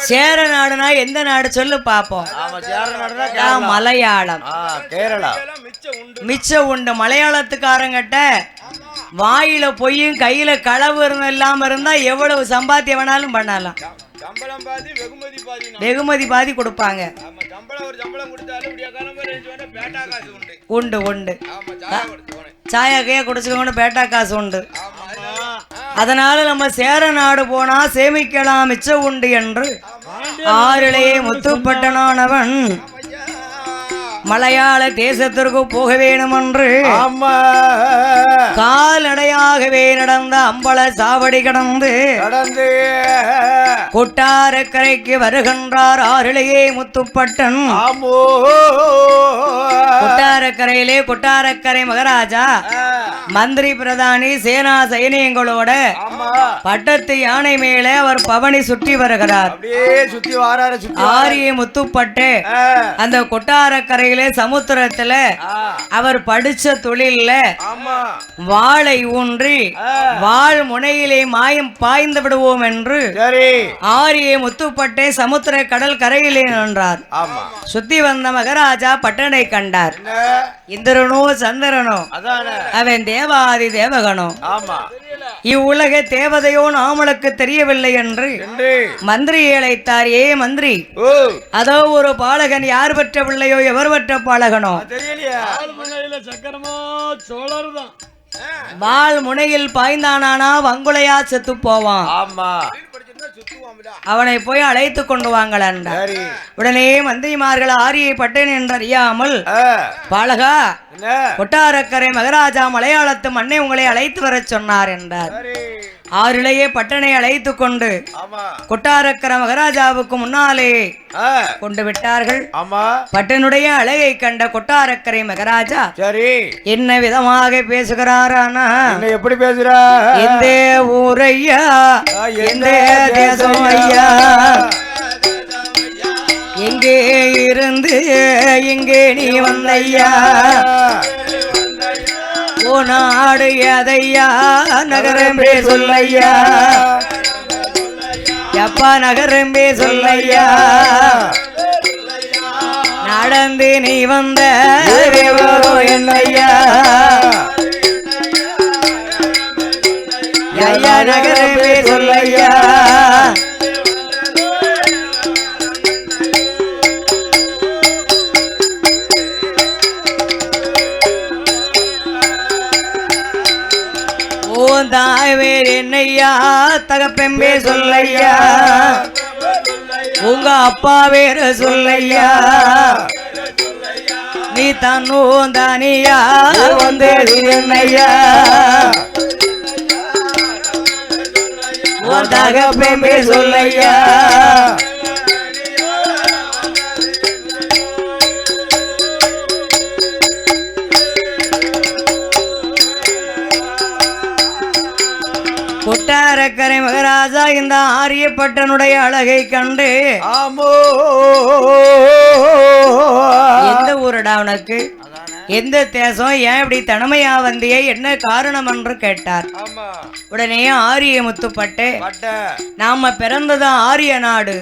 சேர நாடுனா எந்த நாடு சொல்லு பாப்போம் மலையாளம் கேரளா மிச்சம் உண்டு மலையாளத்துக்காரங்கிட்ட வாயில பொய்யும் கையில களவு இல்லாம இருந்தா எவ்வளவு சம்பாத்தியம் வேணாலும் பண்ணலாம் சம்பளம் பாதி வெகுமதி பாதி கொடுப்பாங்க சம்பளம் கொடுத்தாலும் பேட்டா காசு உண்டு உண்டு சாயா கையா குடிச்சுக்கோங்க பேட்டா காசு உண்டு அதனால நம்ம சேர நாடு போனா சேமிக்கலாம் மிச்சம் உண்டு என்று ஆறிலேயே முத்துப்பட்டனானவன் மலையாள தேசத்திற்கு போக வேணும் என்று கால்நடையாகவே நடந்த அம்பல சாவடி கடந்து கொட்டாரக்கரைக்கு வருகின்றார் ஆறிலேயே முத்துப்பட்டன் கொட்டாரக்கரையிலே கொட்டாரக்கரை மகாராஜா மந்திரி பிரதானி சேனா சைனியங்களோட பட்டத்து யானை மேலே அவர் பவனி சுற்றி வருகிறார் ஆரிய முத்துப்பட்டு அந்த கொட்டாரக்கரையிலே சமுத்திரத்துல அவர் படிச்ச தொழில்ல வாளை ஊன்றி வாழ் முனையிலே மாயம் பாய்ந்து விடுவோம் என்று ஆரிய முத்துப்பட்டை சமுத்திர கடல் கரையிலே நின்றார் சுத்தி வந்த மகாராஜா பட்டனை கண்டார் இந்திரனோ சந்திரனோ அவன் தேவாதி தேவகனோ இவ்வுலக தேவதையோ நாமளுக்கு தெரியவில்லை என்று மந்திரி அழைத்தார். ஏ மந்திரி, அதோ ஒரு பாலகன் யார் பெற்ற பிள்ளையோ எவர் பெற்ற பாலகனோ வால் முனையில் பாய்ந்தானா வங்குலையா செத்து போவான். அவனை போய் அழைத்து கொண்டு வாங்களான். உடனே மந்திரிமார்கள் ஆரியை பட்டேன் என்று அறியாமல், பாலகா, கொட்டாரக்கரை மகாராஜா மலையாளத்து மண்ணை உங்களை அழைத்து வர சொன்னார் என்றார். ஆறிலேயே பட்டனை அழைத்து கொண்டு கொட்டாரக்கர மகாராஜாவுக்கு முன்னாலே கொண்டு விட்டார்கள். பட்டனுடைய அழகை கண்ட கொட்டாரக்கரை மகாராஜா என்ன விதமாக பேசுகிறாரானா, எப்படி பேசுறா, எந்த ஊரையா எந்த தேசம் ஐயா, எங்கே இருந்து எங்கே நீ வந்தையா, ஓ நாடு எதையா, நகரம்பே சொல்லையா, எப்பா நகரம்பே சொல்லையா, நடந்து நீ வந்த என்னையா, ஐயா நகரம்பே சொல்லையா. தாய் வேறு என்னையா தகப்பெம்பே சொல்லையா உங்க அப்பா வேறு சொல்லையா நீ தன்னும் தானியா வந்தது என்னையா உன் தகப்பெம்பே சொல்லையா கொட்டாரக்கரை மகாராஜா இந்த ஆரியப்பட்டனுடைய அழகை கண்டு ஆமோ எந்த ஊருடா உனக்கு எந்த தேசம் ஏன் இப்படி தனமையா வந்தியே என்ன காரணம் என்று கேட்டார். உடனே ஆரிய முத்துப்பட்டு நாம பிறந்தது ஆரிய நாடு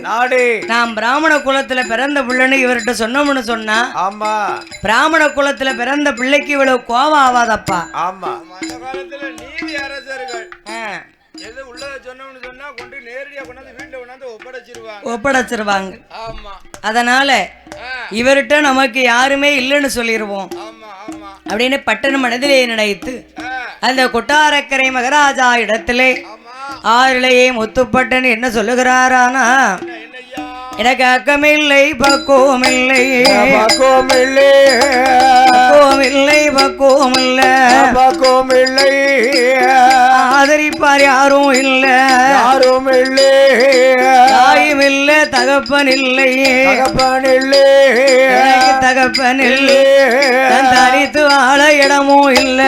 நாம் பிராமண குலத்துல பிறந்த பிள்ளைன்னு இவர்கிட்ட சொன்னோம்னு சொன்னா பிராமண குலத்துல பிறந்த பிள்ளைக்கு இவ்வளவு கோவம் ஆவாதப்பா. ஆமா அந்த காலத்துல நீதி அரசர்கள் எது உள்ளத சொன்னோம்னு சொன்னா கொண்டு நேரடியா கொண்டாந்து வீட்டுல கொண்டாந்து ஒப்படைச்சிருவாங்க. அதனால இவர்கிட்ட நமக்கு யாருமே இல்லைன்னு சொல்லிடுவோம் அப்படின்னு பட்டணம் மனதிலே நினைத்து அந்த கொட்டாரக்கரை மகாராஜா இடத்திலே ஆறிலேயே முத்துப்பட்டன் என்ன சொல்லுகிறாரானா எனக்கு அக்கமில்லை பக்குவமில்லை பக்குவமில்லை பக்குவமில்லை பக்குவமில்லை ஆதரிப்பார் யாரும் இல்ல யாரும் இல்லை தாயும் இல்ல தகப்பன் இல்லை தகப்பன் இல்லை தனித்து ஆள இடமும் இல்ல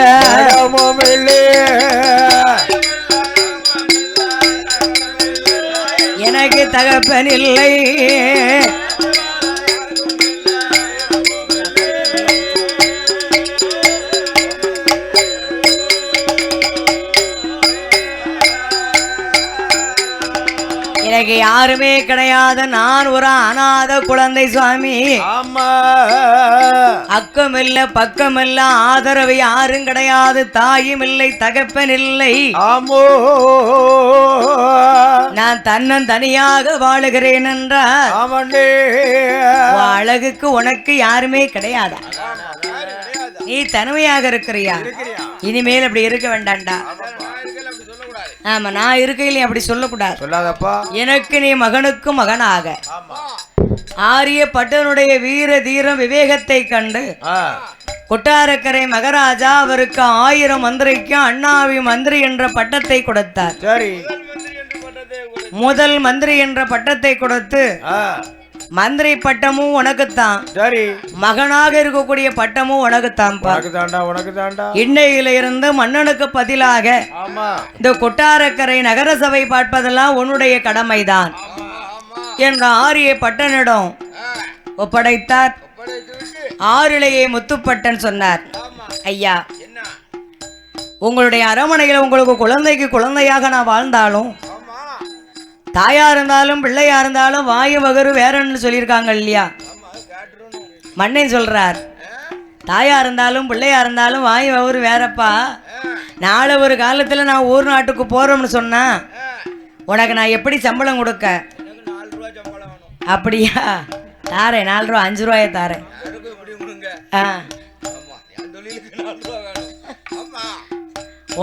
எனக்கு தகப்பன் இல்லை எனக்கு யாருமே கிடையாது நான் ஒரு அநாத குழந்தை சுவாமி. அக்கம் இல்ல பக்கம் இல்ல ஆதரவு யாரும் கிடையாது தாயும் இல்லை தகப்பன் இல்லை நான் தன்னன் தனியாக வாழுகிறேன் என்றார். அழகுக்கு உனக்கு யாருமே கிடையாதா நீ தனிமையாக இருக்கிறியா இனிமேல் அப்படி இருக்க வேண்டாம்டா. ஆமா நான் இருக்கையில அப்படி சொல்லக்கூடாது சொல்லாதப்பா. எனக்கு நீ மகனுக்கும் மகனாக ஆரிய பட்டனுடைய வீர தீரம் விவேகத்தை கண்டு கொட்டாரக்கரை மகாராஜா அவருக்கு 1000 மந்திரிக்கு அண்ணாவி மந்திரி என்ற பட்டத்தை கொடுத்தார். முதல் மந்திரி என்ற பட்டத்தை கொடுத்து மந்திரி பட்டமும் உனக்குத்தான் மகனாக இருக்கக்கூடிய பட்டமும் உனக்குத்தான் இன்னையில இருந்து மன்னனுக்கு பதிலாக இந்த கொட்டாரக்கரை நகரசபை பார்ப்பதெல்லாம் உன்னுடைய கடமைதான் என்ற ஆரிய பட்டனிடம் ஒப்படைத்தார். ஆறிலேயே முத்துப்பட்டன் சொன்னார் ஐயா உங்களுடைய அரமனையில் உங்களுக்கு குழந்தைக்கு குழந்தையாக நான் வாழ்ந்தாலும் தாயா இருந்தாலும் பிள்ளையா இருந்தாலும் வாயு வகரு வேறன்னு சொல்லியிருக்காங்க இல்லையா. மன்னன் சொல்றார் தாயா இருந்தாலும் பிள்ளையா இருந்தாலும் வாயு வகரு வேறப்பா. நாளை ஒரு காலத்துல நான் ஊர் நாட்டுக்கு போறோம்னு சொன்னா உனக்கு நான் எப்படி சம்பளம் கொடுக்க? அப்படியா தாரேன் 4 ரூபா 5 ரூபாய தாரேன்.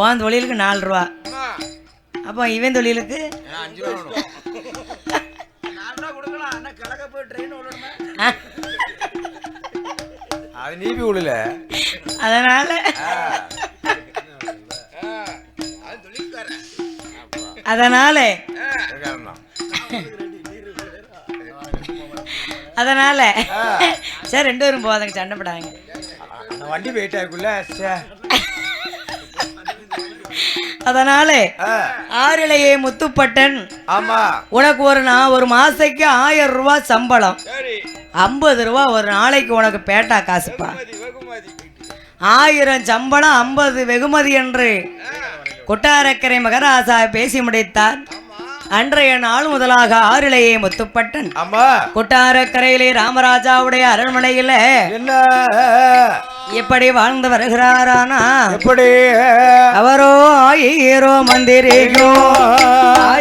உன் தொழிலுக்கு 4 ரூபா அப்போ இவன் தொழிலுக்கு அதனால அதனால சரி 2 பேரும் போதாங்க சண்டைப்படாங்க வண்டி வெயிட் ஆகுள்ள. அதனால ஆறிலேயே முத்துப்பட்டன் உனக்கு ஒரு மாசைக்கு 1000 ரூபாய் சம்பளம் 50 ரூபாய் ஒரு நாளைக்கு உனக்கு பேட்டா காசுப்பா. 1000 சம்பளம் 50 வெகுமதி என்று கொட்டாரக்கரை மகாராஜா பேசி முடித்தார். அன்றைய நாள் முதலாக ஆறிலேயே முத்துப்பட்டன் கொட்டாரக்கரையிலே ராமராஜாவுடைய அரண்மனையில எப்படி வாழ்ந்து வருகிறாரானா எப்படி அவரோ 1000 மந்திரிகோ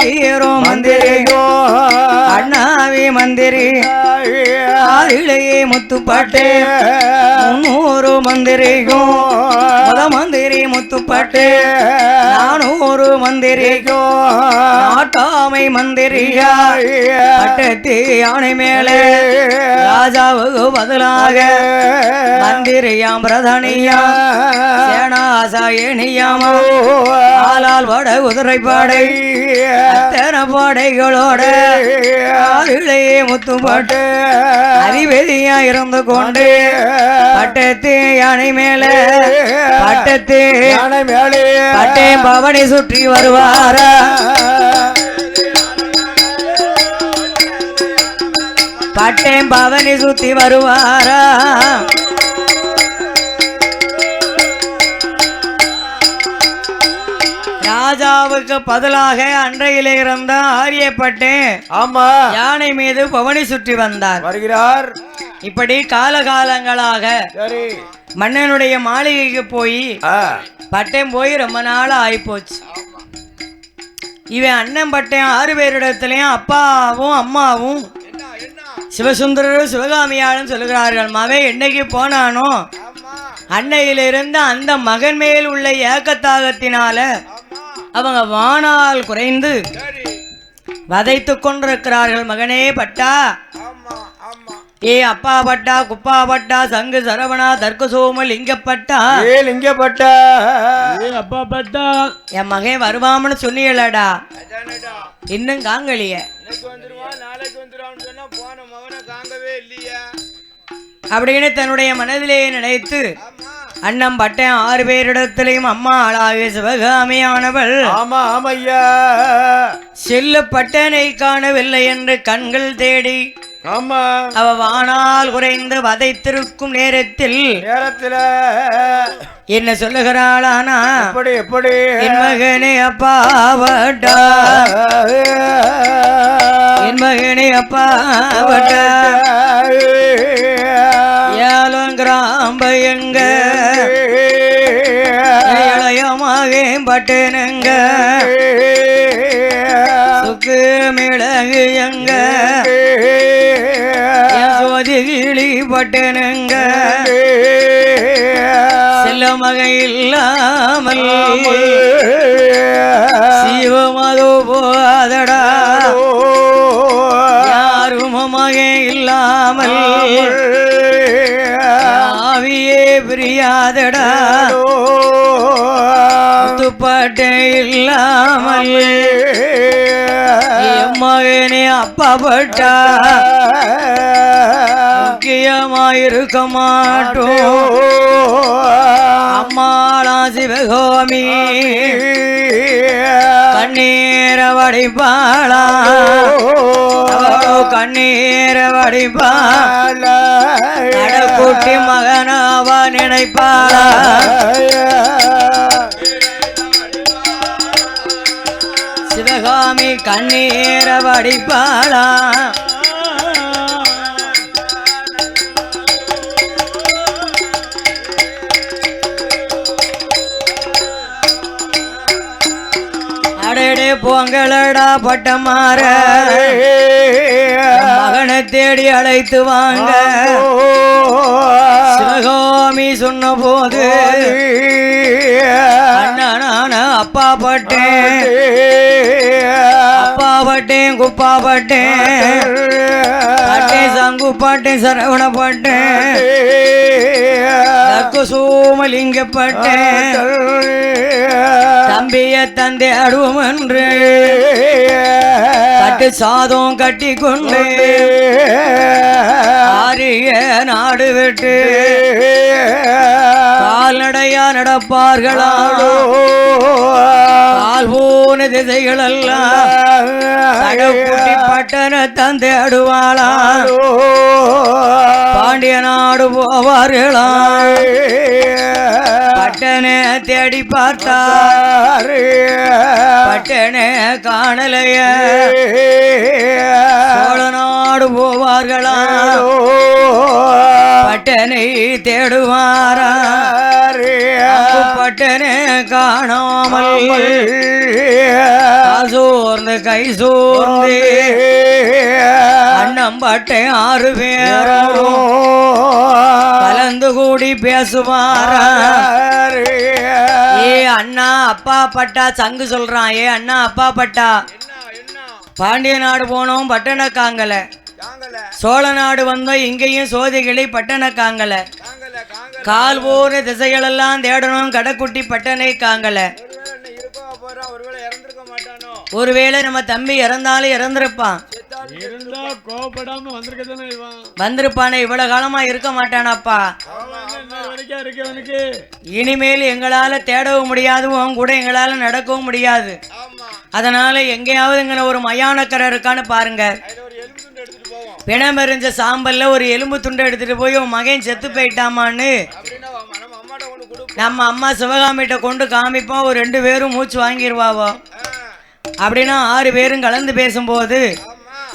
1000 மந்திரிகோ அண்ணாவி மந்திரி ஆறிலேயே முத்துப்பட்டு 300 மந்திரிகோ மந்திரி முத்து முத்துப்பட்டு நானூறு மந்திரிக்கோ நாட்டாமை மந்திரியா பட்டத்து யானை மேலே ராஜாவுக்கு பதிலாக மந்திரியாம் பிரதானியா சேனாசா ஏனியாமா ஆளால் வட குதிரை பாடை அத்தனை பாடைகளோட ஆளிலேயே முத்துப்பட்டு அறிவெதியா இருந்து கொண்டு பட்டத்து யானை மேலே பட்டத்து யானை மேலே பட்டே பவனி சுற்றி வருவாரா பட்டேம் பவனி சுத்தி வருவாரா ராஜாவுக்கு பதிலாக அன்றையிலே இருந்த ஆரியப்பட்டேன் ஆமா யானை மீது பவனி சுற்றி வந்தார் வருகிறார். இப்படி காலகாலங்களாக மன்னனுடைய மாளிகைக்கு போய் பட்டேன் போய் ரொம்ப நாள் ஆயிப்போச்சு. இவன் அண்ணன் பட்டேன் 6 பேரிடத்திலையும் அப்பாவும் அம்மாவும் சிவசுந்தரரும் சிவகாமியாலும் சொல்லுகிறார்கள். மகன் என்னைக்கு போனானோ அன்னையிலிருந்து அந்த மகன் மேல் உள்ள ஏக்கத்தாகத்தினால அவங்க வானால் குறைந்து வதைத்து கொண்டிருக்கிறார்கள். மகனே பட்டா, ஏ அப்பா பட்டா, குப்பா பட்டா, சங்கு சரவணா, தர்க்க சோம லிங்கப்பட்டா, லிங்கப்பட்டா, அப்பா பட்டா, என் மகன் வருவாமன்னு சொன்னீங்களடா, இன்னும் காங்கலிய அப்படின்னு தன்னுடைய மனதிலே நினைத்து அண்ணன் பட்டேன் 6 பேரிடத்திலையும் அம்மா ஆளாகிய சிவகாமியானவள் செல்ல பட்டனை காணவில்லை என்று கண்கள் தேடி அவ வானால் குறைந்து வதைத்திருக்கும் நேரத்தில் என்ன சொல்லுகிறாளானா, எப்படி என் மகனே அப்பா பட்டா, என் மகனே அப்பா பட்டா, ஏலம் கிராம்ப எங்க இளையமாக பட்டனுங்க, சுக்கு மிளகு எங்க சோதி கிளி பட்டனுங்க, செல்ல மகை இல்லாமல் சிவமதோ போதடா, யாரும் மகை இல்லாமல் ஆவியே பிரியாதடா, துப்பட்டே இல்லாமல் மகனே அப்பா பட்டா முக்கியமாயிருக்க மாட்டோம். அம்மாளா சிவகாமி கண்ணீர வடிப்பாளா, கண்ணீர வடிப்பாளா, குட்டி மகனாவ நினைப்பாளா, சிவகாமி கண்ணீர வடிப்பாளா. அடடே போங்களடா பட்டமாற, மகனை தேடி அழைத்து வாங்க. சிவகாமி சொன்ன போது அண்ணனான அப்பா பட்டேன், அப்பா பட்டேன், குப்பா பட்டேன், பட்டேன் சங்கு பட்டேன், சரவண பட்டேன், தர்க்க சோமலிங்கப்பட்டேன், தம்பிய தந்தை அடுவோம் என்று கட்டு சாதம் கட்டி கொண்டு ஆரிய நாடு விட்டு கால்நடையா நடப்பார்களாடோ, கால் போன திசைகளெல்லாம் தடக்குட்டி பட்டன தந்தை அடுவாளா, பாண்டிய நாடு போவார்களா, பட்டனை தேடி பார்த்தார், பட்டனை காணலைய, சோழ நாடு போவார்களா, பட்டனை தேடுவாரா, பட்டனை காணாமல் சோர்ந்து கை சோர்ந்து அண்ணம் பட்டை 6 பேரும் கலந்து கூடி பேசுவாரா, ஏ ஏ அண்ணா அப்பா பட்டா சங்கு சொல்றான். ஏ அண்ணா அப்பா பட்டா பாண்டிய நாடு போனோம் பட்டண காங்கல, சோழ நாடு வந்தோம் இங்கேயும் சோதிகளை பட்டண காங்கல, கால் போன திசைகளெல்லாம் தேடணும் கடைக்குட்டி பட்டணை காங்கல. ஒருவேளை நம்ம தம்பி இறந்தாலும் இறந்திருப்பான், வந்திருப்பானே இவ்வளவு காலமா இருக்க மாட்டானாப்பா. இனிமேல் எங்களால தேடவும் முடியாது, உன் கூட எங்களால நடக்கவும் முடியாது. அதனால எங்கேயாவது இங்க ஒரு மயானக்கரை இருக்கான்னு பாருங்க. பிணமெறிஞ்ச சாம்பல்ல ஒரு எலும்பு துண்டை எடுத்துட்டு போய் உன் மகன் செத்து போயிட்டாமான்னு நம்ம அம்மா சிவகாமிட்ட கொண்டு காமிப்போம். ஒரு 2 பேரும் மூச்சு வாங்கிடுவாவோ. அப்படின்னா 6 பேரும் கலந்து பேசும்போது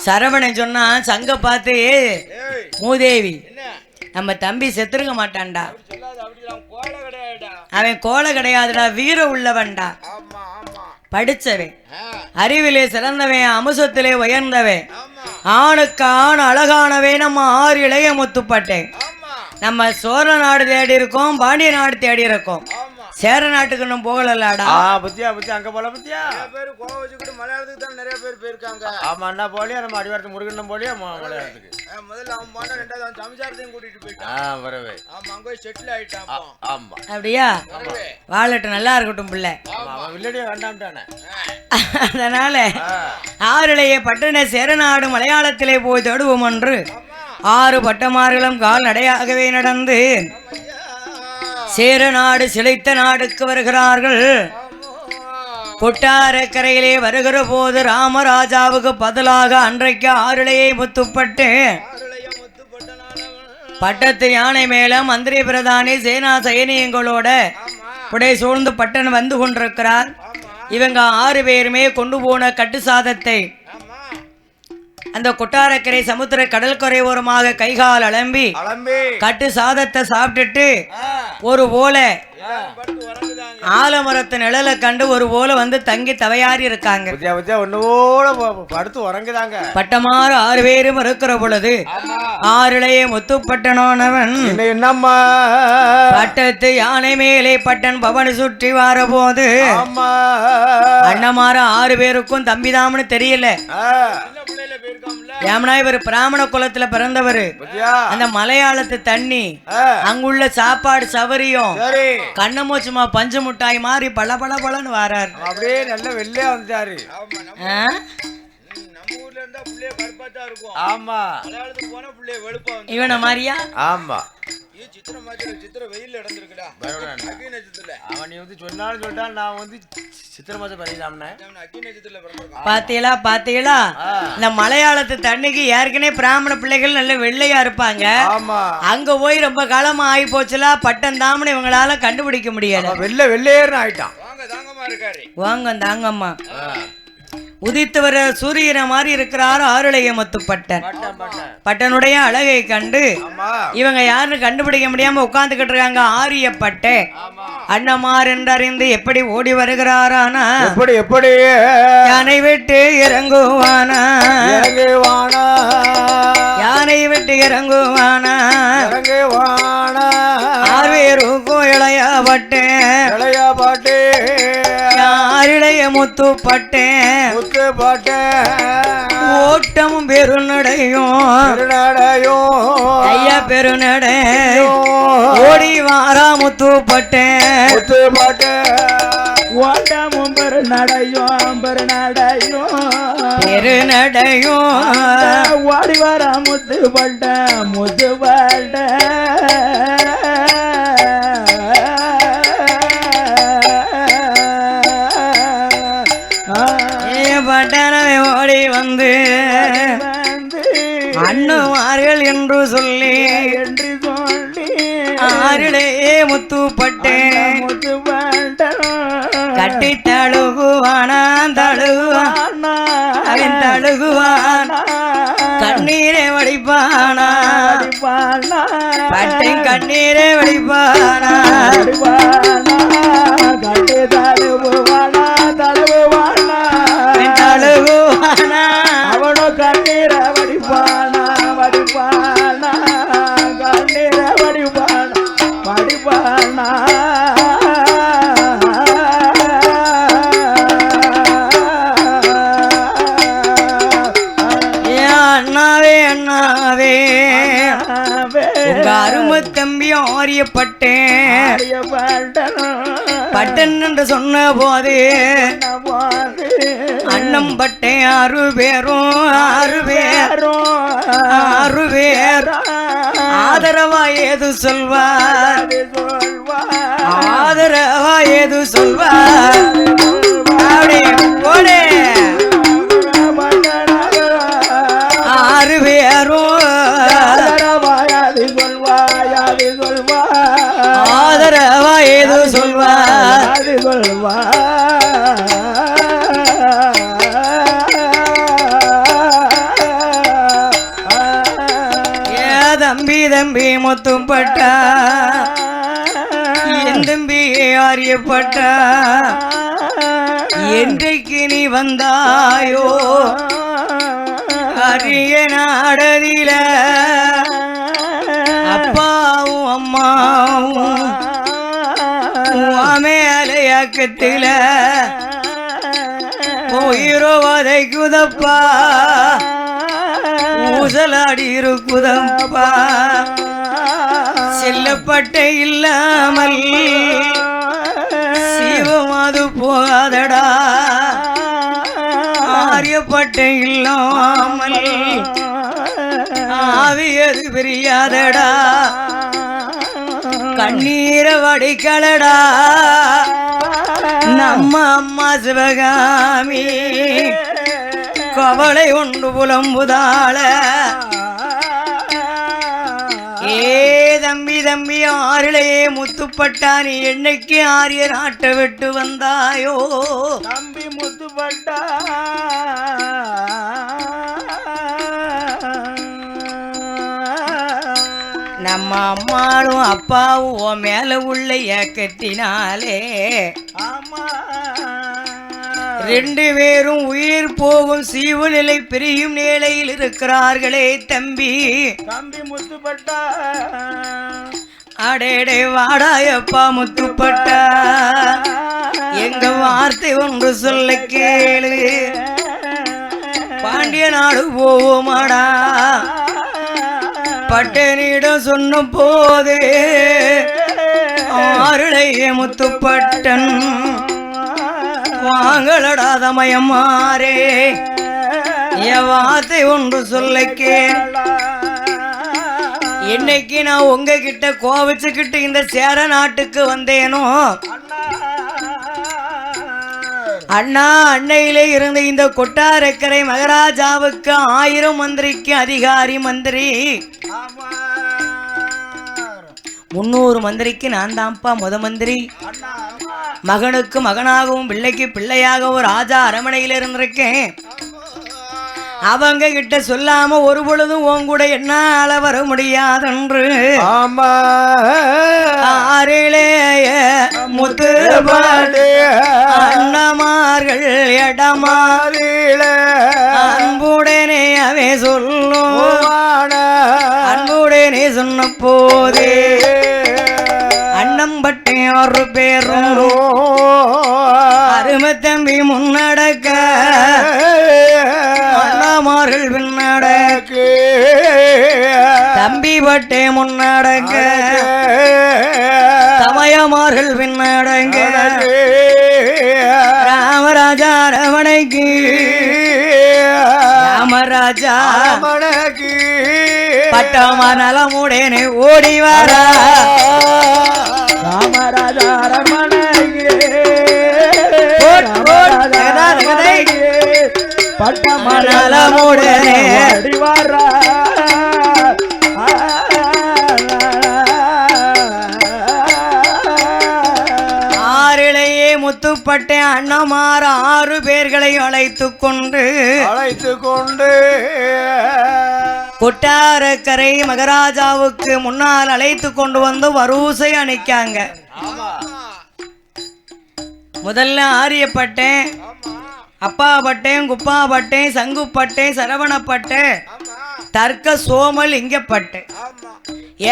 சரவணன் சொன்னா, சங்க பார்த்து மூதேவி நம்ம தம்பி செத்துருக்க மாட்டான்டா, அவன் கோலை கிடையாதுடா, வீர உள்ளவன்டா, படிச்சவன், அறிவிலே சிறந்தவன், அமுசத்திலே உயர்ந்தவன், ஆணுக்கு ஆண் அழகானவே நம்ம 6 இளைய முத்துப்பட்டேன். நம்ம சோழ நாடு தேடி இருக்கோம், பாண்டிய நாடு தேடி இருக்கோம், சேர நாட்டுக்கு இன்னும் போகலடா. பத்தியா பத்தியா அங்க போல பத்தியா பேரு கோவம் வச்சுக்கிட்டு மலையாளத்துக்கு தான் நிறைய பேர் போயிருக்காங்க. ஆமா அண்ணா போலியா நம்ம அடிவாரத்து முருகன் போலியா மலையாளத்துக்கு முதல்ல அவன் போனா 2வது அவன் சமச்சாரத்தையும் கூட்டிட்டு போயிட்டான். வரவே ஆமா அங்க போய் செட்டில் ஆயிட்டான். ஆமா அப்படியா, வாழட்டு நல்லா இருக்கட்டும் பிள்ளை. அவன் வில்லடியா வேண்டாம்ட்டானே. அதனால 6 இளைய பட்டண சேரநாடு மலையாளத்திலே போய் தேடுவோம் என்று 6 பட்டமார்களும் கால் நடையாகவே நடந்து சேர நாடு சிலைத்த நாடுக்கு வருகிறார்கள். கொட்டாரக்கரையிலே வருகிற போது ராமராஜாவுக்கு பதிலாக அன்றைக்கு 6 இளைய முத்துப்பட்டு பட்டத்து யானை மேல மந்திரி பிரதானி சேனா சைனியங்களோட புடை சூழ்ந்து பட்டன் வந்து கொண்டிருக்கிறார். இவங்க 6 பேருமே கொண்டு போன கட்டு சாதத்தை அந்த கொட்டாரக்கரை சமுத்திர கடற்கரை ஓரமாக கைகால் அலம்பி கட்டு சாதத்தை சாப்பிட்டுட்டு ஒரு ஓலை ஆலமரத்து நிழல கண்டு ஒரு ஓலை வந்து தங்கி தவையாரி இருக்காங்க. படுத்து உறங்குதாங்க. பட்டமாறு 6 பேரும் இருக்கிற பொழுது 6 இளைய முத்துப்பட்டனவன் என்னம்மா பட்டத்து யானை மேலே பட்டன் பவனி சுற்றி வார போது அண்ணமாறு 6 பேருக்கும் தம்பிதாம்னு தெரியல. ஏமனா இவர் பிராமண குலத்துல பிறந்தவர். அந்த மலையாளத்து தண்ணி அங்குள்ள சாப்பாடு சவரியும் கண்ணமூச்சுமா பஞ்சு முட்டாய் மாதிரி பல பல பலன்னு வராரு. அப்படியே நல்ல வெள்ளையா வந்துட்டாரு. ஆமா இவன மாதிரியா? ஆமா சித்திர வெயில் நடந்திருக்குடா. அவன் வந்து சொன்னாலும் சொல்லிட்டான், நான் வந்து சித்திர மாசம் பறியலாம்னே. பாத்தீங்களா பாத்தீங்களா, இந்த மலையாளத்து தண்ணிக்கு ஏற்கனவே பிராமண பிள்ளைகள் நல்ல வெள்ளையா இருப்பாங்க. அங்க போய் ரொம்ப காலமா ஆகி போச்சுல, பட்டம் தாமனு இவங்களால கண்டுபிடிக்க முடியாது. வெள்ளையர்னு ஆயிட்டான். வாங்க தாங்கம்மா உதித்து வர சூரியனை மாதிரி இருக்கிறார் 6 இளைய முத்துப்பட்டன். பட்டனுடைய அழகை கண்டு இவங்க யாருன்னு கண்டுபிடிக்க முடியாம உட்கார்ந்துகிட்டு இருக்காங்க. ஆரியப்பட்டே அண்ணமார் என்றறிந்து எப்படி ஓடி வருகிறாரானா, எப்படி யானை விட்டு இறங்குவானா, யானை விட்டு இறங்குவானா, 6 பேருக்கும் இளையப்பட்டே 6 இளைய முத்துப்பட்டேன் ஓட்டமும் பெருநடையும் ஐயா பெருநடையும் ஓடி வாரா முத்துப்பட்டேன் ஓட்டமும் பெருநடையும் ஓடி வர முத்துப்பட்ட பட்டனவை ஓடி வந்து அண்ணுமார்கள் என்று சொல்லி 6 இளைய முத்துப்பட்டேன் கட்டி தழுகுவானா அவன் தழுகுவான் கண்ணீரை வடிப்பானா பட்டை கண்ணீரை வடிப்பானா அவனோ கண்ணீர வடிப்பானா கண்ணீர வடிப்பானா ஆரியப்பட்டேன் பட்டன் என்று சொன்ன போது அண்ணம் பட்டேன் 6 பேரும் 6 பேர் ஆதரவா ஏது சொல்வார் ஆதரவா ஏது சொல்வார் அப்படி போடு 6 பேரும் ஆதரவா ஏது சொல்வார் தம்பி முத்துப்பட்டா என் தம்பி ஆரியப்பட்டா என்றைக்கு நீ வந்தாயோ அரிய நாடதில அப்பாவும் அம்மாவும் மேலையாக்கத்தில உயிரோ வதை குதப்பா ஊசலாடி இருக்குதப்பா செல்லப்பட்ட இல்லாமல் சிவமாது போகாதடா ஆரியப்பட்ட இல்லாமல் ஆவியது பிரியாதடா கண்ணீரை வடிக்கலடா நம்ம அம்மா சிவகாமி கவலை ஒன்று புலம்புதாள ஏ தம்பி ஆறிலேயே முத்துப்பட்டா நீ என்னைக்கு ஆரிய நாட்டை விட்டு வந்தாயோ தம்பி முத்துப்பட்டா நம்ம அம்மாவும் அப்பாவும் உன் மேல உள்ள ஏக்கத்தினாலே ஆமா 2 பேரும் உயிர் போகும் சீவு நிலை பிரியும் நிலையில் இருக்கிறார்களே தம்பி முத்துப்பட்டா அடேடே வாடாயப்பா முத்துப்பட்டா எங்க வார்த்தை ஒன்று சொல்ல கேளு பாண்டிய நாடு போவோமாடா பட்டனிடம் சொன்ன போது ஆருடைய முத்துப்பட்டன் வாங்களடா தமயமாரே என் வார்த்தை ஒன்று சொல்ல கேள என்னைக்கு நான் உங்ககிட்ட கோவிச்சுக்கிட்டு இந்த சேர நாட்டுக்கு வந்தேனோ அண்ணா அன்னையிலே இருந்த இந்த கொட்டாரக்கரை மகாராஜாவுக்கு 1000 மந்திரிக்கு அதிகாரி மந்திரி 300 மந்திரிக்கு நான் தான்ப்பா முத மந்திரி மகனுக்கு மகனாகவும் பிள்ளைக்கு பிள்ளையாகவும் ராஜா அரமனையில் இருந்திருக்கேன் அவங்க கிட்ட சொல்லாம ஒரு பொழுதும் உன் கூட என்னால வர முடியாதென்று ஆறிலேய முத்துப்பாடு அண்ணமார்கள் இடமாறில அன்புடனே அவை சொல்லும் அன்புடனே சொன்ன போதே அண்ணம்பட்டே 6 பேரும் அருமை தம்பி முன்னடக்க அண்ணாமார்கள் பின்னடக்க தம்பி பட்டே முன்னடக்க சமயமார்கள் பின்னடங்க ராமராஜா அரவணைக்கு ராமராஜா பட்டமா நலமுடனே ஓடி வரா ராமராஜா பட்டமா நலமுடனே ஓடி வரா முத்துப்பட்டே அண்ணமார் 6 பேர்களை அழைத்து கொண்டு கொட்டாரக்கரை மகாராஜாவுக்கு முன்னால் அழைத்து கொண்டு வந்து வரூசை அணைக்காங்க. முதல்ல ஆரியப்பட்டேன், அப்பா பட்டேன், குப்பா பட்டேன், சங்கு பட்டேன், சரவணப்பட்டேன், தர்க்க சோமல் இங்க பட்டேன்.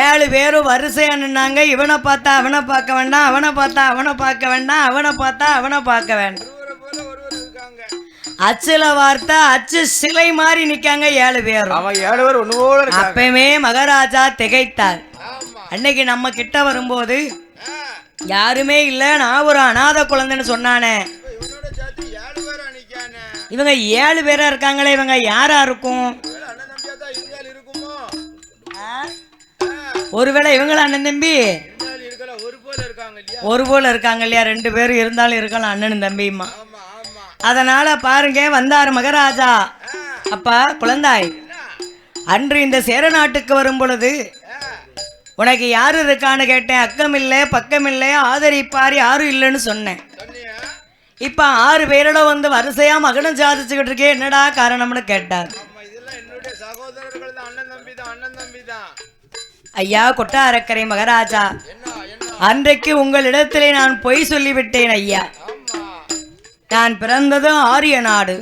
7 பேரும் வரிசையா நின்னாங்க. இவனை பார்த்தா அவனை பார்க்க வேண்டாம், அவனை பார்த்தா அவனை பார்க்க வேண்டாம், அவனை பார்த்தா அவனை பார்க்க வேண்டாம். அச்சுல வார்த்தை அச்சு சிலை மாதிரி நிக்காங்க 7 பேரும். அவன் 7 பேர் ஒண்ணு போல. அப்பவே மகாராஜா திகைத்தார். அன்னைக்கு நம்ம கிட்ட வரும்போது யாருமே இல்ல, நான் ஒரு அநாத குழந்தைன்னு சொன்னானே. இவனோட சேர்த்து 7 பேரா நிக்கானே. இவங்க 7 பேரா இருக்காங்களே, இவங்க யாரா இருக்கும்? அண்ணன் தம்பியா தான் இருந்தால் இருக்குமோ? ஒருவேளை இவங்கள அண்ணன் தம்பி இருந்தால் இருக்கலாம், ஒரு போல இருக்காங்க இல்லையா? ஒரு போல இருக்காங்க இல்லையா? 2 பேரும் இருந்தாலும் இருக்கலாம் அண்ணனும் தம்பியுமா. ஆமா ஆமா. அதனால பாருங்க, வந்தார் மகாராஜா. அப்பா குழந்தாய், அன்று இந்த சேர நாட்டுக்கு வரும் பொழுது உனக்கு யாரு இருக்கான்னு கேட்டேன். அக்கம் இல்லை பக்கம் இல்லை, ஆதரிப்பார் யாரும் இல்லைன்னு சொன்னேன். சொன்னியா? இப்ப 6 பேரோட வந்து வரிசையா மகனம் சாதிச்சுக்கிட்டு இருக்கே, என்னடா காரணம்னு கேட்டார். ஆமா, இதெல்லாம் என்னுடைய சகோதரர்கள் தான், அண்ணன் தம்பி தான், அண்ணன் தம்பி தான். ஐயா கொட்டாரக்கரை மகாராஜா, என்ன என்ன? அன்றைக்கு உங்களிடத்திலே நான் பொய் சொல்லிவிட்டேன் ஐயா. ஆமா. நான் பிறந்தது ஆரிய நாடு.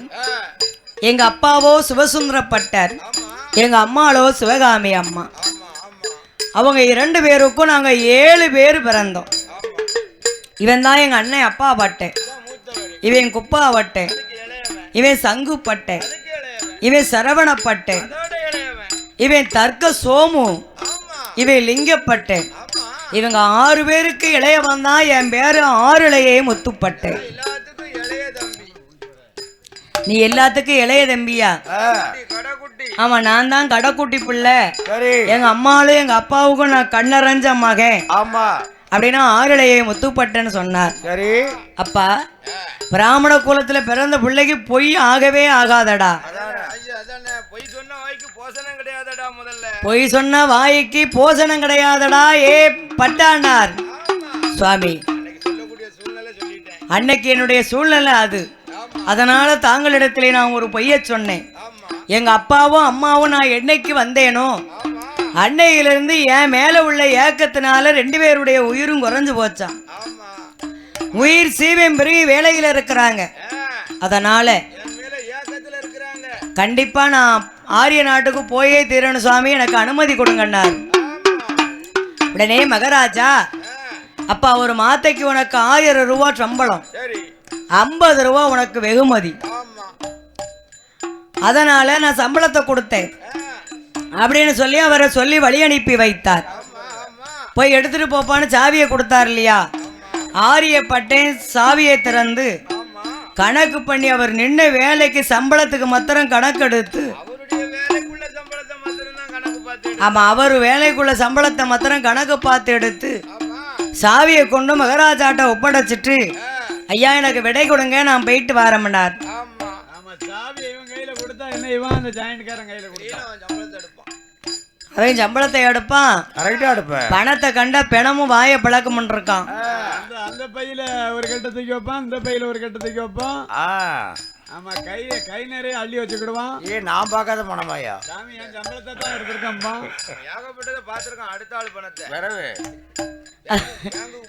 எங்க அப்பாவோ சிவசுந்தரப்பட்டர், எங்க அம்மாளோ சிவகாமி அம்மா. அவங்க 2 பேருக்கும் நாங்க 7 பேர் பிறந்தோம். இவன் தான் எங்க அண்ணன் அப்பா பட்டேன், இவன் குப்பா பட்டேன், இவன் சங்கு பட்டேன், இவன் சரவணப்பட்டேன், இவன் தர்க்க சோமு, இவன் லிங்கப்பட்டேன். இவங்க 6 பேருக்கு இளையவன் தான். என் பேரு ஆறுளையே முத்துப்பட்டேன். நீ எல்லாத்துக்கும் இளைய தம்பியா? ஆமா, நான் தான் கடைக்குட்டி பிள்ளை. எங்க அம்மாவும் எங்க அப்பாவுக்கும் நான் கண்ணறஞ்ச மகன். ஆமா அப்படின்னா ஆறுளையை முத்துப்பட்டேன்னு சொன்னார். சரி அப்பா, பிராமண குலத்துல பிறந்த பிள்ளைக்கு பொய் ஆகவே ஆகாதடா. பொய் சொன்ன வாய்க்கு போசனம் கிடையாதடா. ஏ பட்டாண்டார் சுவாமி, அன்னைக்கு என்னுடைய சூழ்நிலை அது. அதனால தாங்களிடத்திலே நான் ஒரு பொய்ய சொன்னேன். எங்க அப்பாவும் அம்மாவும் நான் என்னைக்கு வந்தேனோ அன்னையிலிருந்து என் மேல உள்ள ஏக்கத்தினால 2 பேருடைய உயிரும் குறைஞ்சு போச்சான். உயிர் சீவம் பெருகி வேலையில இருக்கிறாங்க. அதனால கண்டிப்பா நான் ஆரிய நாட்டுக்கு போயே தீரணும் சுவாமி, எனக்கு அனுமதி கொடுங்கன்னார். உடனே மகாராஜா, அப்பா ஒரு மாத்தைக்கு உனக்கு 1000 ரூபாய் சம்பளம், 50 ரூபா உனக்கு வெகுமதி. அதனால நான் சம்பளத்தை கொடுத்தேன் அப்படின்னு சொல்லி அவரை சொல்லி வழி அனுப்பி வைத்தார். போய் எடுத்துட்டு போப்பான்னு சாவியை கொடுத்தார் இல்லையா? ஆரியப்பட்டேன் சாவியை திறந்து கணக்கு பண்ணி அவர் நின்ன வேலைக்கு சம்பளத்துக்கு மாத்திரம் கணக்கெடுத்து, ஆமா அவர் வேலைக்குள்ள சம்பளத்தை மாத்திரம் கணக்கு பார்த்து எடுத்து சாவியை கொண்டு மகாராஜாட்ட ஒப்படைச்சிட்டு, ஐயா எனக்கு விடை கொடுங்க, நான் போயிட்டு வரேன்னார். அவன் சம்பளத்தை எடுப்பான், பணத்தை கண்ட பிணமும் வாய பழக்கம் இருக்கான். அந்த பையில ஒரு கட்டை தூக்கி வைப்பான், இந்த பையில ஒரு கட்டை தூக்கி வைப்பான். ஆமா, கை நிறைய அள்ளி வச்சுக்கிடுவான். நான் பார்க்காத பணமாயா சாமி, என் சம்பளத்தை தான் எடுத்திருக்கான்பா. ஏகப்பட்டதை பார்த்திருக்கான். அடுத்த ஆள் பணத்தை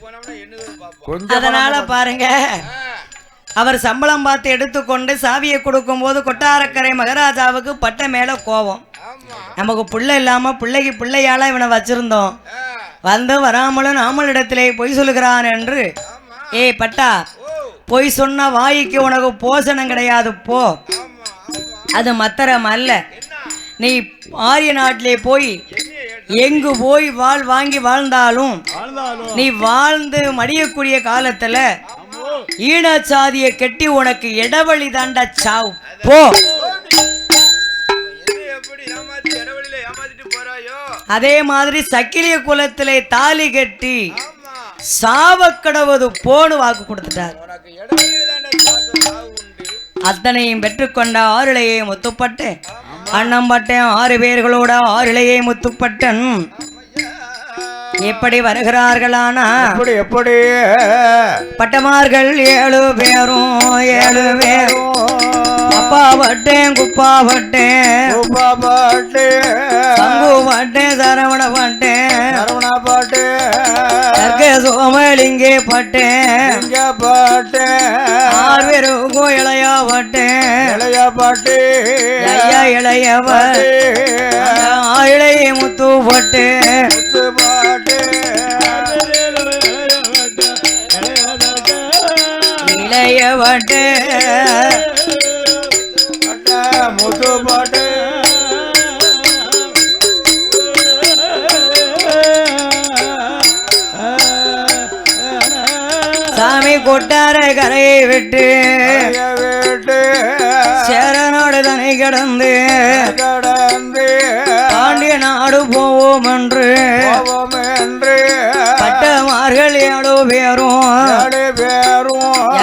போனோம்னா என்ன. அதனால பாருங்க, அவர் சம்பளம் பார்த்து எடுத்துக்கொண்டு சாவியை கொடுக்கும் போது கொட்டாரக்கரை மகாராஜாவுக்கு பட்ட மேல கோபம். நமக்கு புள்ள இல்லாம பிள்ளைக்கு பிள்ளையால இவனை வச்சிருந்தோம், வந்து வராமலும் நாமளிடத்திலே பொய் சொல்லுகிறான் என்று. ஏ பட்டா, பொய் சொன்ன வாய்க்கு உனக்கு போசனம் கிடையாது போ. அது மத்திரம் அல்ல, நீ ஆரிய நாட்டிலே போய் எங்கு போய் வாங்கி வாழ்ந்தாலும் நீ வாழ்ந்து மடியக்கூடிய காலத்துல ஈனச்சாதிய கெட்டி உனக்கு இடவழி தாண்டா சாவு போ. அதே மாதிரி சக்கிலிய குலத்திலே தாலி கட்டி சாவக்கடவது போன்னு வாக்கு கொடுத்துட்டார். அத்தனையும் பெற்றுக்கொண்ட ஆறுளையை முத்துப்பட்டு அண்ணம் பட்டேன் 6 பேர்களோட ஆறுளையை முத்துப்பட்டன் எப்படி வருகிறார்களானா, எப்படி பட்டமார்கள் 7 பேரும் அப்பா பட்டேன் குப்பா பட்டேன் சங்கு பட்டேன் சரவண பட்டேன் சோமலிங்கே பட்டேன் 6 பேருக்கும் இளையா பட்டேன் ஐயா இளையவர் இளைய முத்து பட்டேன் இளையவட்டு முத்து பாட்டு சாமி கொட்டார கரையை விட்டு சேரநாடு தனி கிடந்து பாண்டிய நாடு போவோம் என்று பட்டமார்கள் 7 பேரும்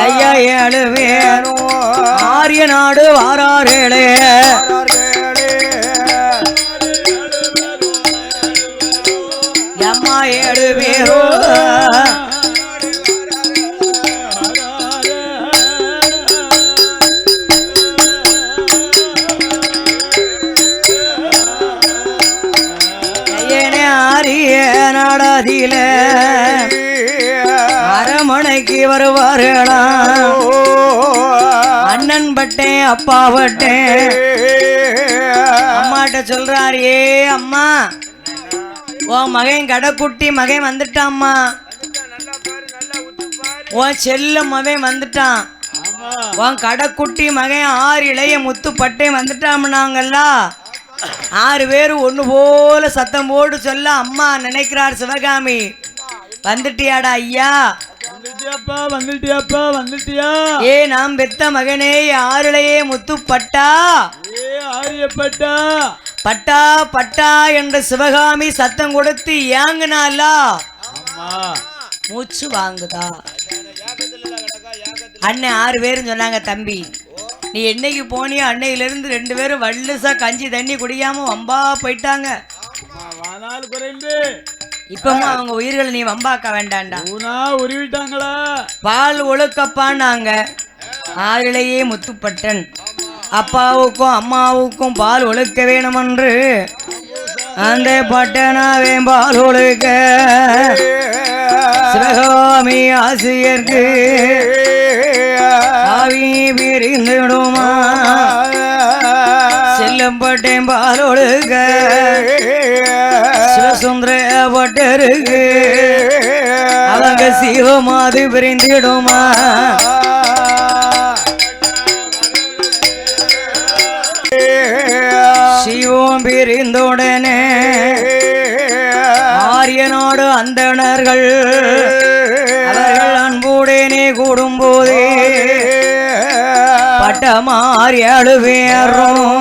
ஐயா 7 பேரும் ஆரிய நாடு வாரார்களே அம்மா 7 பேரும் நாடாதில அரமனைக்கு வருவார்களா அண்ணன் பட்டேன் அப்பா பட்டேன் அம்மாட்ட சொல்றாரு ஏ அம்மா உன் மகன் கடைக்குட்டி மகன் வந்துட்டாம்மா உன் செல்ல மகன் வந்துட்டான் உன் கடைக்குட்டி மகன் 6 இளைய முத்து பட்டேன் வந்துட்டாம்னாங்கல்ல 6 பேர் ஒண்ணு போல சத்தம் போட்டு சொல்ல அம்மா நினைக்கிறார் சிவகாமி வந்துட்டியாடா ஐயா வந்துட்டியா ஏ நாம் பெத்த மகனே 6 இளைய முத்து பட்டா ஆரியப்பட்டா பட்டா பட்டா என்று சிவகாமி சத்தம் கொடுத்து ஏங்குனாலா மூச்சு வாங்குதா அண்ணன் 6 பேரும் சொன்னாங்க தம்பி நீ என்னைக்கு போனியோ அன்னையிலிருந்து 2 பேரும் வள்ளுசா கஞ்சி தண்ணி குடிக்காம வம்பா போயிட்டாங்க இப்பமா அவங்க உயிர்களை நீ வம்பாக்க வேண்டாண்டா உருவிட்டாங்களா பால் ஒழுக்கப்பான்னாங்க 6 இளையே முத்துப்பட்டன் அப்பாவுக்கும் அம்மாவுக்கும் பால் ஒழுக்க வேணுமென்று அந்த பட்டனாவே பால் ஒழுக்க சிவகாமி ஆசிரியர்க்கு ஆவி பிரிந்துடுமா செல்லம்பட்டேன் பால் ஒழுக்க சிவசுந்தர பட்டருக்கு அவங்க சிவமாது பிரிந்திடுமா சிவம் பிரிந்தோடனே ஆரியனோடு அந்தணர்கள் அவர்கள் அன்புடனே கூடும்போதே பட்டமாறி 7 பேரும்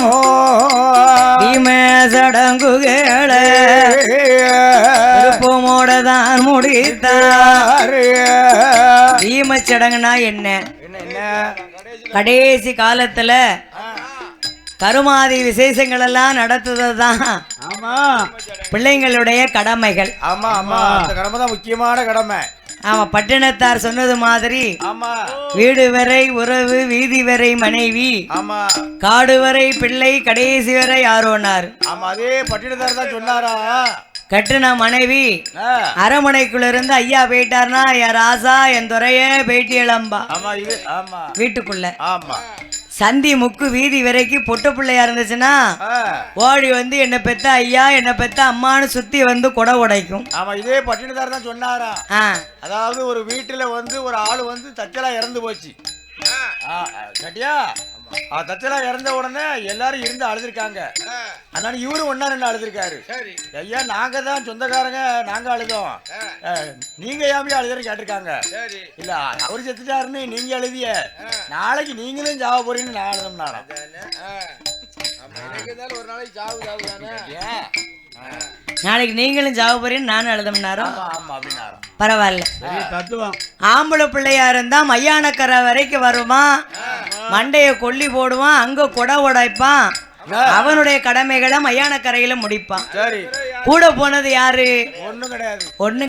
சடங்குகள விருப்பமோட தான் முடித்தார். பீமச்சடங்குனா என்ன? கடைசி காலத்துல கருமாதி விசேஷங்கள் எல்லாம் நடத்துதான் பிள்ளைங்களுடைய கடமைகள். ஆமா ஆமா, அந்த கடமை தான் முக்கியமான கடமை. ஆமா, பட்டினத்தார் சொன்னது மாதிரி வீடு வரை உறவு, வீதி வரை மனைவி, காடு வரை பிள்ளை, கடைசி வரை யாரோனார். ஆமா, அதே பட்டினத்தார் தான் சொன்னாரா. கட்டுன மனைவி அரமனைக்குள்ள இருந்து ஐயா போயிட்டார்னா என் ராசா என் துறைய பேட்டி இளம்பா வீட்டுக்குள்ள. சந்தி முக்கு வீதி வரைக்கும் பொட்டு பிள்ளையா இருந்துச்சுன்னா ஓடி வந்து என்ன பெத்த ஐயா என்ன பெத்த அம்மான்னு சுத்தி வந்து கொடை உடைக்கும். ஆமா, இதே பட்டினத்தார் தான் சொன்னாரா. அதாவது ஒரு வீட்டுல வந்து ஒரு ஆளு வந்து தச்சலா இறந்து போச்சு. சட்டியா தச்சலா இறந்த உடனே எல்லாரும் இருந்து அழுதுருக்காங்க. அதனால இவரும் 1-2 அழுதுருக்காரு. ஐயா நாங்க தான் சொந்தக்காரங்க, நாங்க அழுதோம், நீங்க ஏன் அழுதுன்னு கேட்டிருக்காங்க. இல்ல அவரு செத்துட்டாருன்னு நீங்க எழுதிய, நாளைக்கு நீங்களும் சாவ போறீங்கன்னு நான் அழுதோம்னாலும் நாளைக்கு நீங்களும் சாவ போறீன்னு நானும் எழுதம்னாரோ பரவாயில்ல. ஆம்பளை பிள்ளையா இருந்தா மையானக்கரை வரைக்கும் வருமா, மண்டைய கொல்லி போடுவான், அங்க கொடை உடைப்பான், அவனுடைய கடமைகளை மையானக்கரையில முடிப்பான். கூட போனது யாரு? ஒண்ணும் கிடையாது. ஒண்ணு